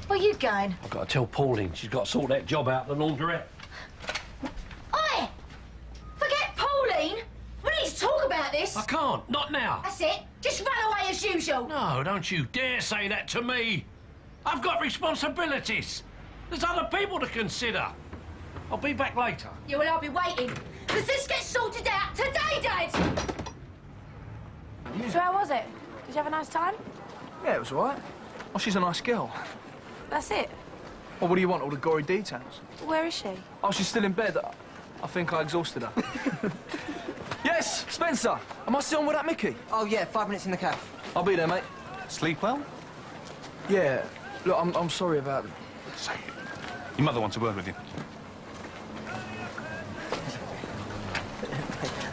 Where you going? I've got to tell Pauline she's got to sort that job out at the laundrette. Oi! Forget Pauline! We need to talk about this. I can't. Not now. That's it. Just run away as usual. No, don't you dare say that to me. I've got responsibilities. There's other people to consider. I'll be back later. Yeah, well, I'll be waiting. Does this get sorted out today, Dad? So how was it? Did you have a nice time? Yeah, it was all right. Oh, she's a nice girl. That's it. Well, what do you want, all the gory details? Where is she? Oh, she's still in bed. I think I exhausted her. Yes, Spencer. Am I still on with that Mickey? Oh, yeah, 5 minutes in the caf. I'll be there, mate. Sleep well? Yeah. Look, I'm sorry about it. Say, your mother wants a word with you.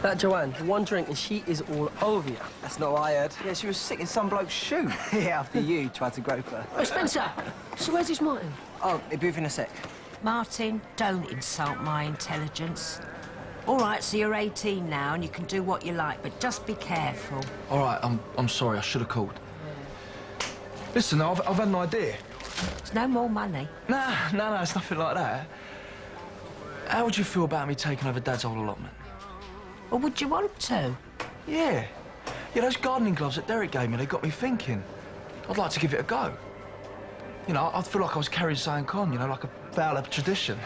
That Joanne, one drink and she is all over you. That's not what I heard. Yeah, she was sick in some bloke's shoe. Yeah, after you tried to grope her. Hey, Spencer! So where's this Martin? Oh, he'll be with you in a sec. Martin, don't insult my intelligence. All right, so you're 18 now and you can do what you like, but just be careful. All right, I'm sorry. I should have called. Listen, I've had an idea. There's no more money. No, it's nothing like that. How would you feel about me taking over Dad's old allotment? Or would you want to? Yeah. Yeah, those gardening gloves that Derek gave me, they got me thinking. I'd like to give it a go. You know, I feel like I was carrying something on, you know, like a vow of tradition.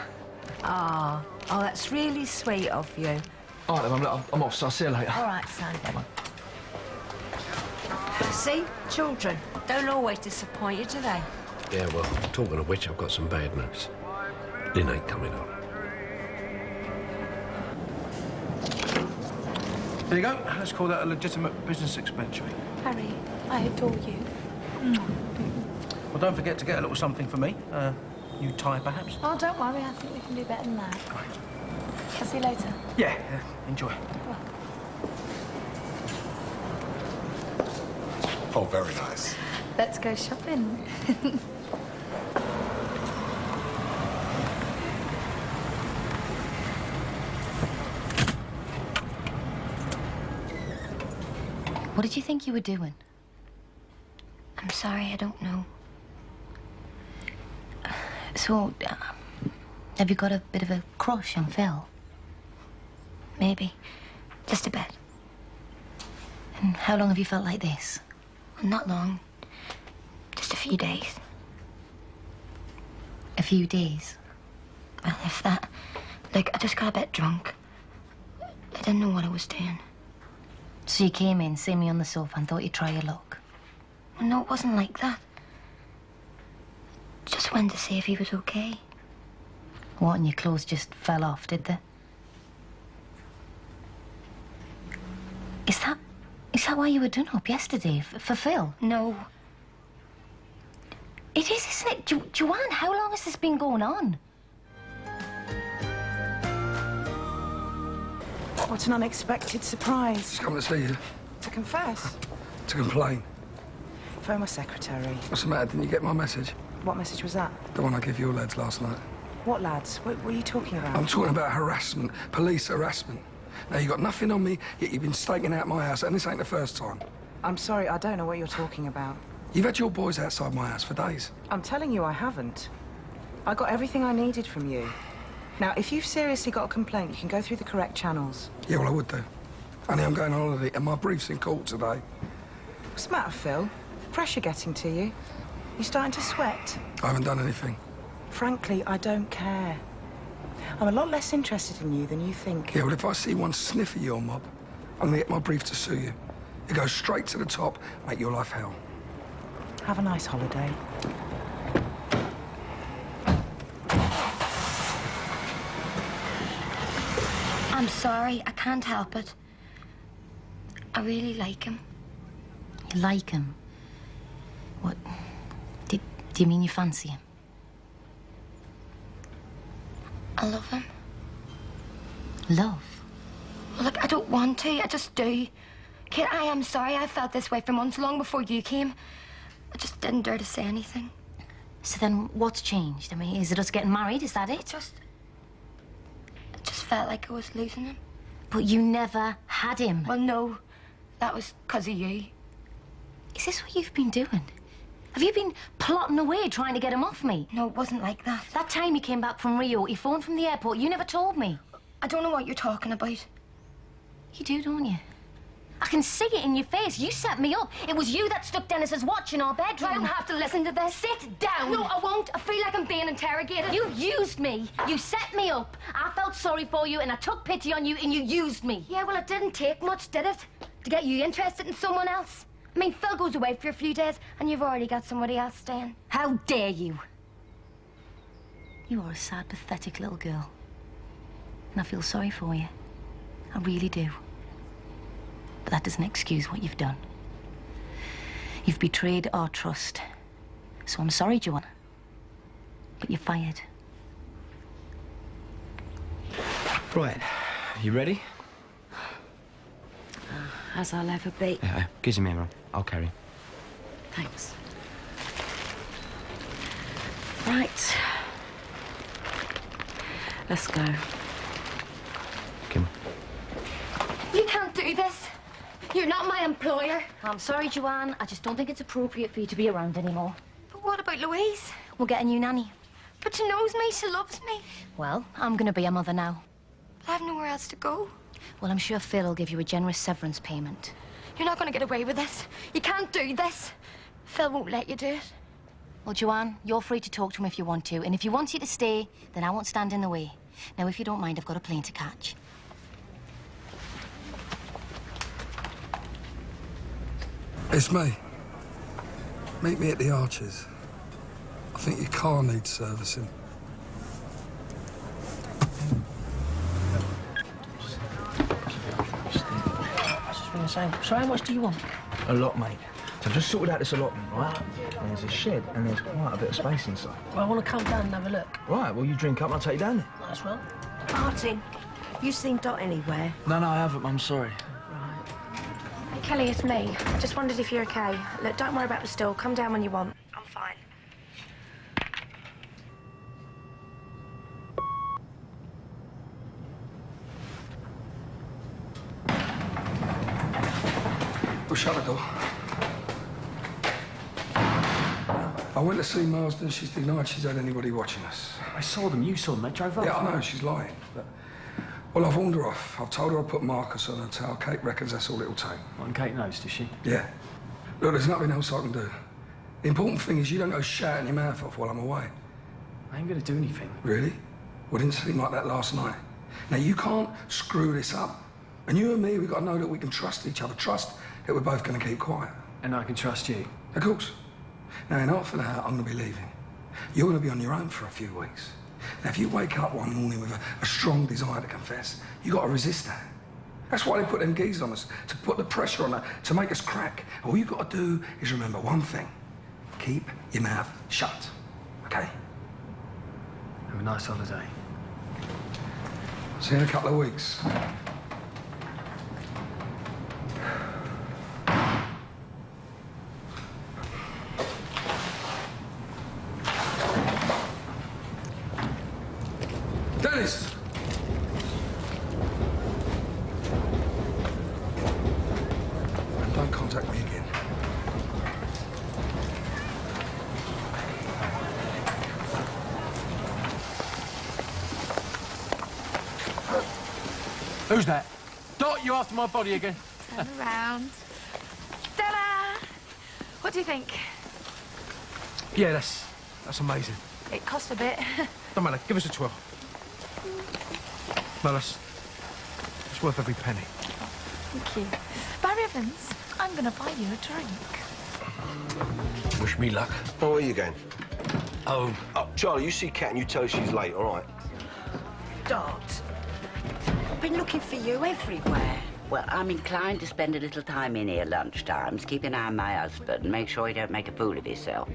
Oh, that's really sweet of you. All right, then, I'm off, so I'll see you later. All right, son. See? Children don't always disappoint you, do they? Yeah, well, talking of which, I've got some bad news. Lynn ain't coming up. There you go. Let's call that a legitimate business expense, shall we? Harry, I adore you. Well, don't forget to get a little something for me. New tie, perhaps? Oh, don't worry. I think we can do better than that. I'll see you later. Yeah, enjoy. Oh, very nice. Let's go shopping. What did you think you were doing? I'm sorry, I don't know. So, have you got a bit of a crush on Phil? Maybe. Just a bit. And how long have you felt like this? Not long. Just a few days. A few days? Well, if that. Like, I just got a bit drunk. I didn't know what I was doing. So you came in, seen me on the sofa and thought you'd try your luck? No, it wasn't like that. Just went to see if he was okay. What, and your clothes just fell off, did they? Is that why you were done up yesterday, for Phil? No. It is, isn't it? Joanne, how long has this been going on? What an unexpected surprise. Just coming to see you. To confess? To complain. Phone my secretary. What's the matter? Didn't you get my message? What message was that? The one I gave your lads last night. What lads? What are you talking about? I'm talking about harassment, police harassment. Now, you got nothing on me, yet you've been staking out my house, and this ain't the first time. I'm sorry, I don't know what you're talking about. You've had your boys outside my house for days. I'm telling you I haven't. I got everything I needed from you. Now, if you've seriously got a complaint, you can go through the correct channels. Yeah, well, I would do. Only I'm going on holiday, and my brief's in court today. What's the matter, Phil? Pressure getting to you? You starting to sweat? I haven't done anything. Frankly, I don't care. I'm a lot less interested in you than you think. Yeah, well, if I see one sniff of your mob, I'm gonna get my brief to sue you. It goes straight to the top, make your life hell. Have a nice holiday. I'm sorry, I can't help it. I really like him. You like him? What? Do you mean you fancy him? I love him. Love? Well, look, I don't want to, I just do. Kate, I am sorry. I felt this way for months, long before you came. I just didn't dare to say anything. So then what's changed? I mean, is it us getting married? Is that it? I just felt like I was losing him. But you never had him. Well, no. That was because of you. Is this what you've been doing? Have you been plotting away trying to get him off me? No, it wasn't like that. That time he came back from Rio, he phoned from the airport, you never told me. I don't know what you're talking about. You do, don't you? I can see it in your face. You set me up. It was you that stuck Dennis's watch in our bedroom. I don't have to listen to this. Sit down. No, I won't. I feel like I'm being interrogated. You used me. You set me up. I felt sorry for you and I took pity on you and you used me. Yeah, well, it didn't take much, did it? To get you interested in someone else? I mean, Phil goes away for a few days and you've already got somebody else staying. How dare you? You are a sad, pathetic little girl. And I feel sorry for you. I really do. But that doesn't excuse what you've done. You've betrayed our trust. So I'm sorry, Joanne. But you're fired. Right. You ready? As I'll ever be. Yeah, give me a mirror. I'll carry. Thanks. Right. Let's go. Kim. You can't do this. You're not my employer. I'm sorry, Joanne. I just don't think it's appropriate for you to be around anymore. But what about Louise? We'll get a new nanny. But she knows me. She loves me. Well, I'm going to be a mother now. I have nowhere else to go. Well, I'm sure Phil will give you a generous severance payment. You're not going to get away with this. You can't do this. Phil won't let you do it. Well, Joanne, you're free to talk to him if you want to. And if you want you to stay, then I won't stand in the way. Now, if you don't mind, I've got a plane to catch. It's me. Meet me at the Arches. I think your car needs servicing. So how much do you want? A lot, mate. So I've just sorted out this allotment, right? And there's a shed and there's quite a bit of space inside. Well, I want to come down and have a look. Right, well, you drink up and I'll take you down there. Nice one. Martin, you seen Dot anywhere? No, I haven't, Mum, sorry. Hey, Kelly, it's me. I just wondered if you're okay. Look, don't worry about the still. Come down when you want. I'm fine. We'll shut the door. I went to see Marsden. She's denied she's had anybody watching us. I saw them. You saw them. They drove off. Yeah, I know. She's lying. But, well, I've warned her off. I've told her I'll put Marcus on her tail. Kate reckons that's all it'll take. Well, and Kate knows, does she? Yeah. Look, there's nothing else I can do. The important thing is you don't go shouting your mouth off while I'm away. I ain't going to do anything. Really? Well, it didn't seem like that last night. Now, you can't screw this up. And you and me, we've got to know that we can trust each other. Trust that we're both going to keep quiet. And I can trust you? Of course. Now, in half an hour, I'm going to be leaving. You're going to be on your own for a few weeks. Now, if you wake up one morning with a strong desire to confess, you've got to resist that. That's why they put them geezers on us, to put the pressure on us, to make us crack. All you've got to do is remember one thing. Keep your mouth shut, okay? Have a nice holiday. See you in a couple of weeks. Dennis! And don't contact me again. Who's that? Dot, you after my body again? Turn around. Ta-da! What do you think? Yeah, that's amazing. It cost a bit. Don't matter, give us a 12. No, it's worth every penny. Thank you. Barry Evans, I'm going to buy you a drink. Wish me luck. Oh, where are you going? Oh. Oh, Charlie, you see Kat and you tell her she's late, all right? Dot, I've been looking for you everywhere. Well, I'm inclined to spend a little time in here lunchtimes, keep an eye on my husband and make sure he don't make a fool of himself.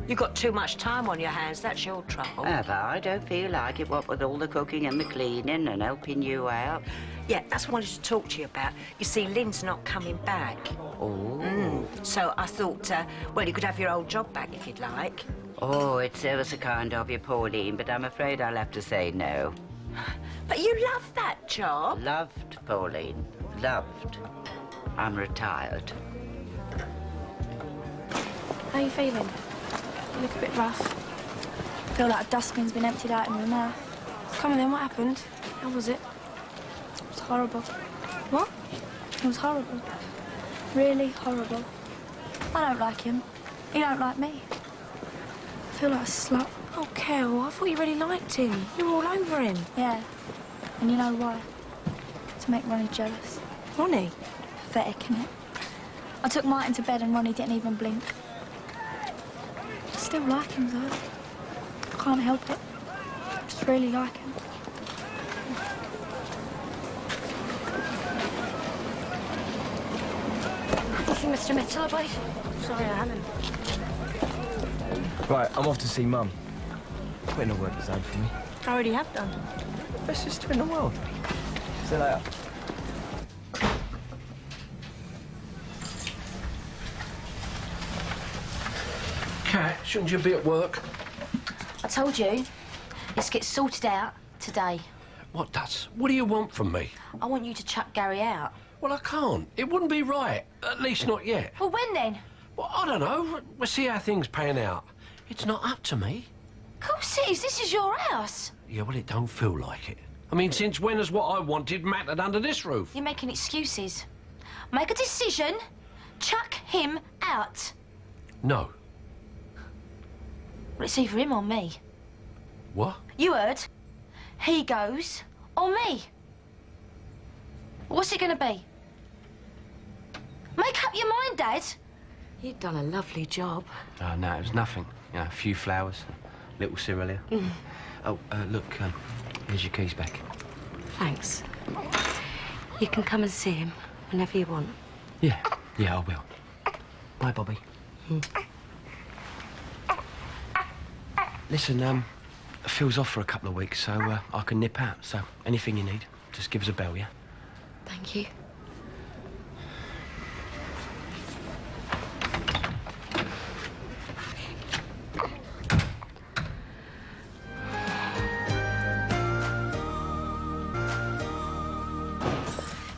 You've got too much time on your hands, that's your trouble. Have I? Don't feel like it, what with all the cooking and the cleaning and helping you out. Yeah, that's what I wanted to talk to you about. You see, Lynn's not coming back. Oh. So I thought, well, you could have your old job back if you'd like. Oh, it's ever so kind of you, Pauline, but I'm afraid I'll have to say no. But you love that job. Loved, Pauline. Loved. I'm retired. How are you feeling? You look a bit rough. I feel like a dustbin's been emptied out in my mouth. Come on then, what happened? How was it? It was horrible. What? It was horrible. Really horrible. I don't like him. He don't like me. I feel like a slut. Oh, Kel, I thought you really liked him. You were all over him. Yeah. And you know why? To make Ronnie jealous. Ronnie? Pathetic, innit? I took Martin to bed and Ronnie didn't even blink. I still like him, though. I can't help it. I just really like him. You see Mr. Mitchell, boy? Sorry, I haven't. Right, I'm off to see Mum. Put in a word aside for me. I already have done. Best sister in the world. See you later. Kat, shouldn't you be at work? I told you. This gets sorted out today. What does? What do you want from me? I want you to chuck Gary out. Well, I can't. It wouldn't be right. At least not yet. Well, when then? Well, I don't know. We'll see how things pan out. It's not up to me. Of course it is. This is your house. Yeah, well, it don't feel like it. I mean, since when has what I wanted mattered under this roof? You're making excuses. Make a decision. Chuck him out. No. Well, it's either him or me. What? You heard. He goes or me. What's it going to be? Make up your mind, Dad. You've done a lovely job. Oh, no, it was nothing. You know, a few flowers, a little cereal here. Oh, look, here's your keys back. Thanks. You can come and see him whenever you want. Yeah, I will. Bye, Bobby. Listen, Phil's off for a couple of weeks, so I can nip out. So anything you need, just give us a bell, yeah? Thank you.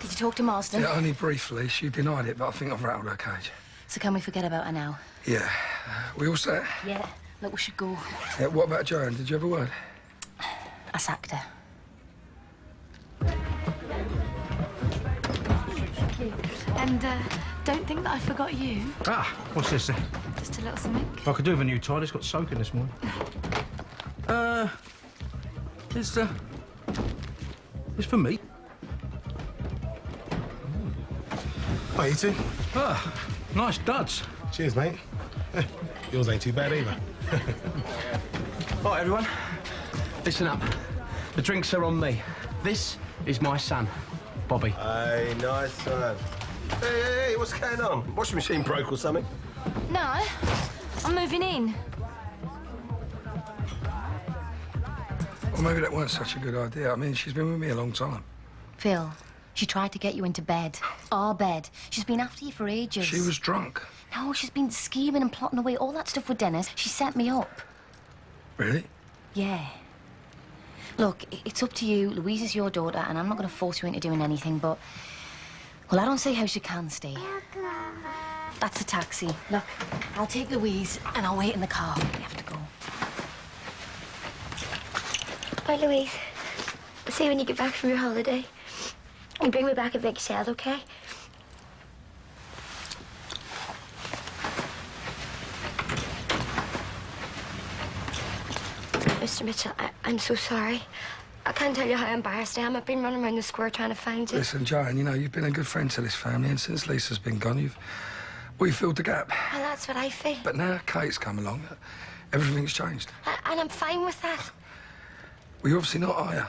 Did you talk to Marston? Yeah, only briefly. She denied it, but I think I've rattled her cage. So can we forget about her now? Yeah. We all set? Yeah. Look, we should go. Yeah, what about Joanne? Did you have a word? I sacked her. And don't think that I forgot you. Ah, what's this then? Just a little something. I could do with a new tie. It's got soaking this morning. It's for me. How you two? Ah, nice duds. Cheers, mate. Yours ain't too bad either. Right, everyone. Listen up. The drinks are on me. This is my son, Bobby. Hey, nice son. Hey, what's going on? Washing machine broke or something? No, I'm moving in. Well, maybe that weren't such a good idea. I mean, she's been with me a long time. Phil, she tried to get you into bed. Our bed. She's been after you for ages. She was drunk. No, she's been scheming and plotting away all that stuff with Dennis. She set me up. Really? Yeah. Look, it's up to you. Louise is your daughter, and I'm not going to force you into doing anything, but... Well, I don't see how she can stay. That's the taxi. Look, I'll take Louise, and I'll wait in the car. We have to go. Bye, Louise. See you when you get back from your holiday. You bring me back a big shell, okay? Mr. Mitchell, I'm so sorry. I can't tell you how embarrassed I am. I've been running around the square trying to find you. Listen, Joanne, you know, you've been a good friend to this family, and since Lisa's been gone, we filled the gap. Well, that's what I feel. But now Kate's come along, everything's changed. And I'm fine with that. Well, you're obviously not, are you?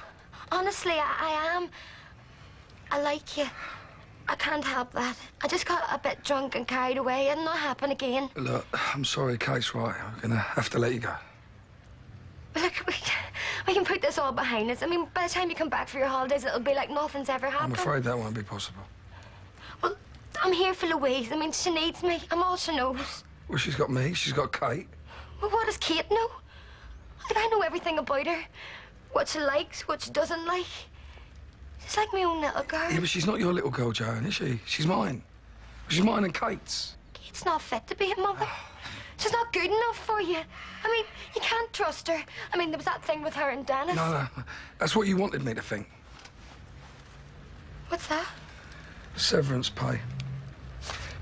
Honestly, I am. I like you. I can't help that. I just got a bit drunk and carried away. It'll not happen again. Look, I'm sorry, Kate's right. I'm gonna have to let you go. Look, we can put this all behind us. I mean, by the time you come back for your holidays, it'll be like nothing's ever happened. I'm afraid that won't be possible. Well, I'm here for Louise. I mean, she needs me. I'm all she knows. Well, she's got me. She's got Kate. Well, what does Kate know? Like, I know everything about her. What she likes, what she doesn't like. She's like my own little girl. Yeah, but she's not your little girl, Joanne, is she? She's mine. She's mine and Kate's. Kate's not fit to be a mother. She's not good enough for you. I mean, you can't trust her. I mean, there was that thing with her and Dennis. No. That's what you wanted me to think. What's that? Severance pay.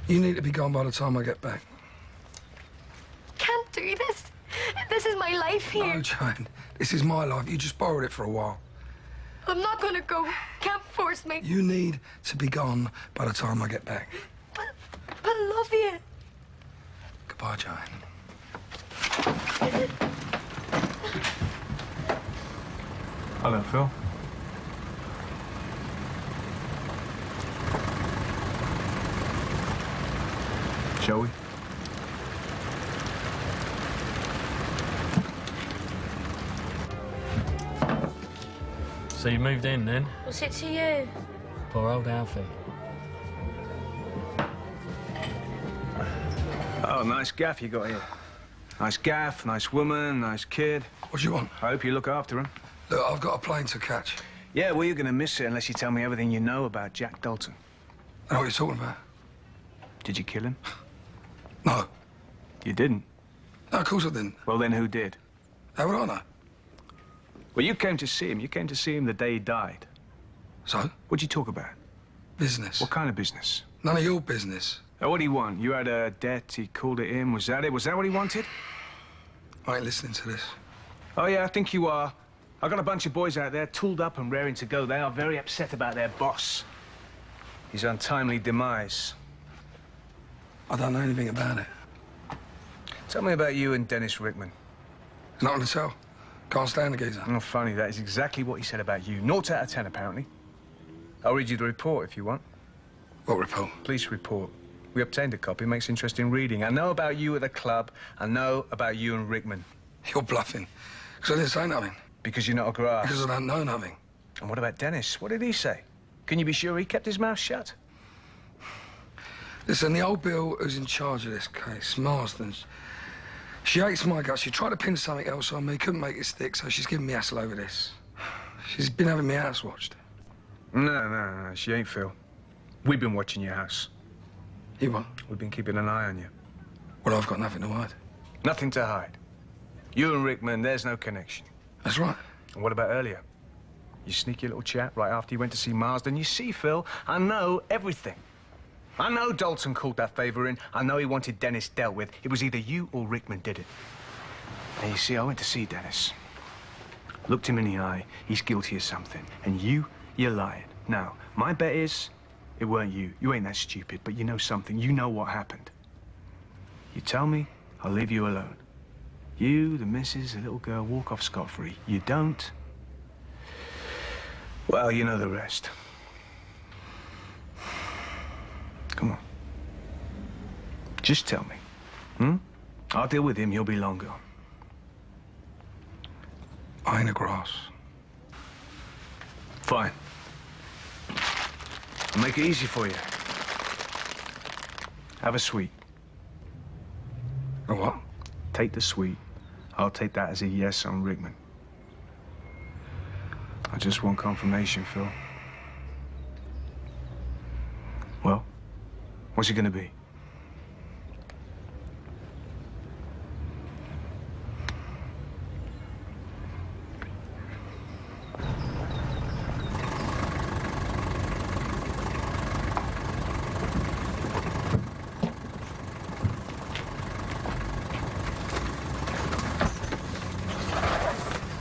You need to be gone by the time I get back. Can't do this. This is my life here. No, Joanne. This is my life. You just borrowed it for a while. I'm not gonna go. Can't force me. You need to be gone by the time I get back. But I love you. Goodbye, Joanne. Hello, Phil. Shall we? So you moved in then? What's it to you? Poor old Alfie. Oh, nice gaff you got here. Nice gaff, nice woman, nice kid. What do you want? I hope you look after him. Look, I've got a plane to catch. Yeah, well, you're gonna miss it unless you tell me everything you know about Jack Dalton. I know what you're talking about. Did you kill him? No. You didn't? No, of course I didn't. Well, then who did? How would I know? Well, you came to see him. You came to see him the day he died. So? What'd you talk about? Business. What kind of business? None of your business. Now, what do you want? You had a debt, he called it in. Was that it? Was that what he wanted? I ain't listening to this. Oh, yeah, I think you are. I got a bunch of boys out there, tooled up and raring to go. They are very upset about their boss. His untimely demise. I don't know anything about it. Tell me about you and Dennis Rickman. Nothing to tell. Can't stand the geezer. Oh, funny, that is exactly what he said about you. 0 out of 10, apparently. I'll read you the report if you want. What report? Police report. We obtained a copy. Makes interesting reading. I know about you at the club. I know about you and Rickman. You're bluffing. Because I didn't say nothing. Because you're not a grass. Because I don't know nothing. And what about Dennis? What did he say? Can you be sure he kept his mouth shut? Listen, the old Bill who's in charge of this case, Marsden's, she hates my guts. She tried to pin something else on me, couldn't make it stick, so she's giving me hassle over this. She's been having me house watched. No, she ain't, Phil. We've been watching your house. You what? We've been keeping an eye on you. Well, I've got nothing to hide. Nothing to hide. You and Rickman, there's no connection. That's right. And what about earlier? You sneaky little chat right after you went to see Marsden. You see, Phil, I know everything. I know Dalton called that favour in. I know he wanted Dennis dealt with. It was either you or Rickman did it. And you see, I went to see Dennis. Looked him in the eye. He's guilty of something. And you're lying. Now, my bet is it weren't you. You ain't that stupid, but you know something. You know what happened. You tell me, I'll leave you alone. You, the missus, the little girl, walk off scot-free. You don't, well, you know the rest. Come on. Just tell me. I'll deal with him. He'll be long gone. I ain't a grass. Fine. I'll make it easy for you. Have a sweet. A what? Take the sweet. I'll take that as a yes on Rickman. I just want confirmation, Phil. Well, what's it gonna be?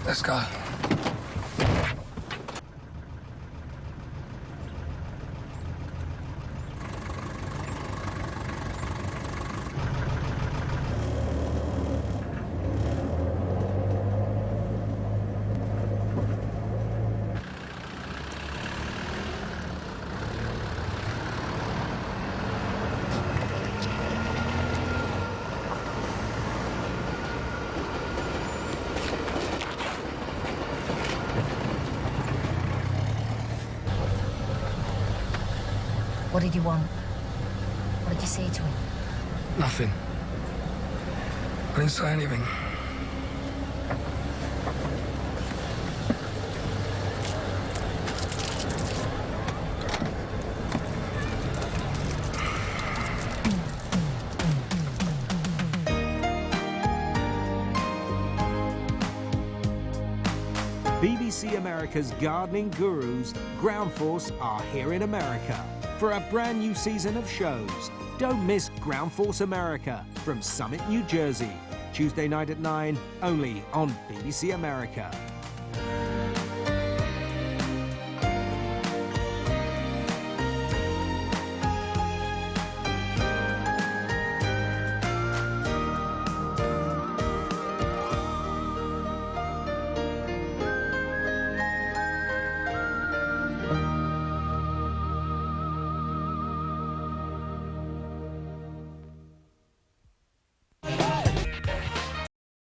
Let's go. What did you want? What did you say to him? Nothing. I didn't say anything. BBC America's gardening gurus, Ground Force, are here in America for a brand new season of shows. Don't miss Ground Force America from Summit, New Jersey, Tuesday night at 9, only on BBC America.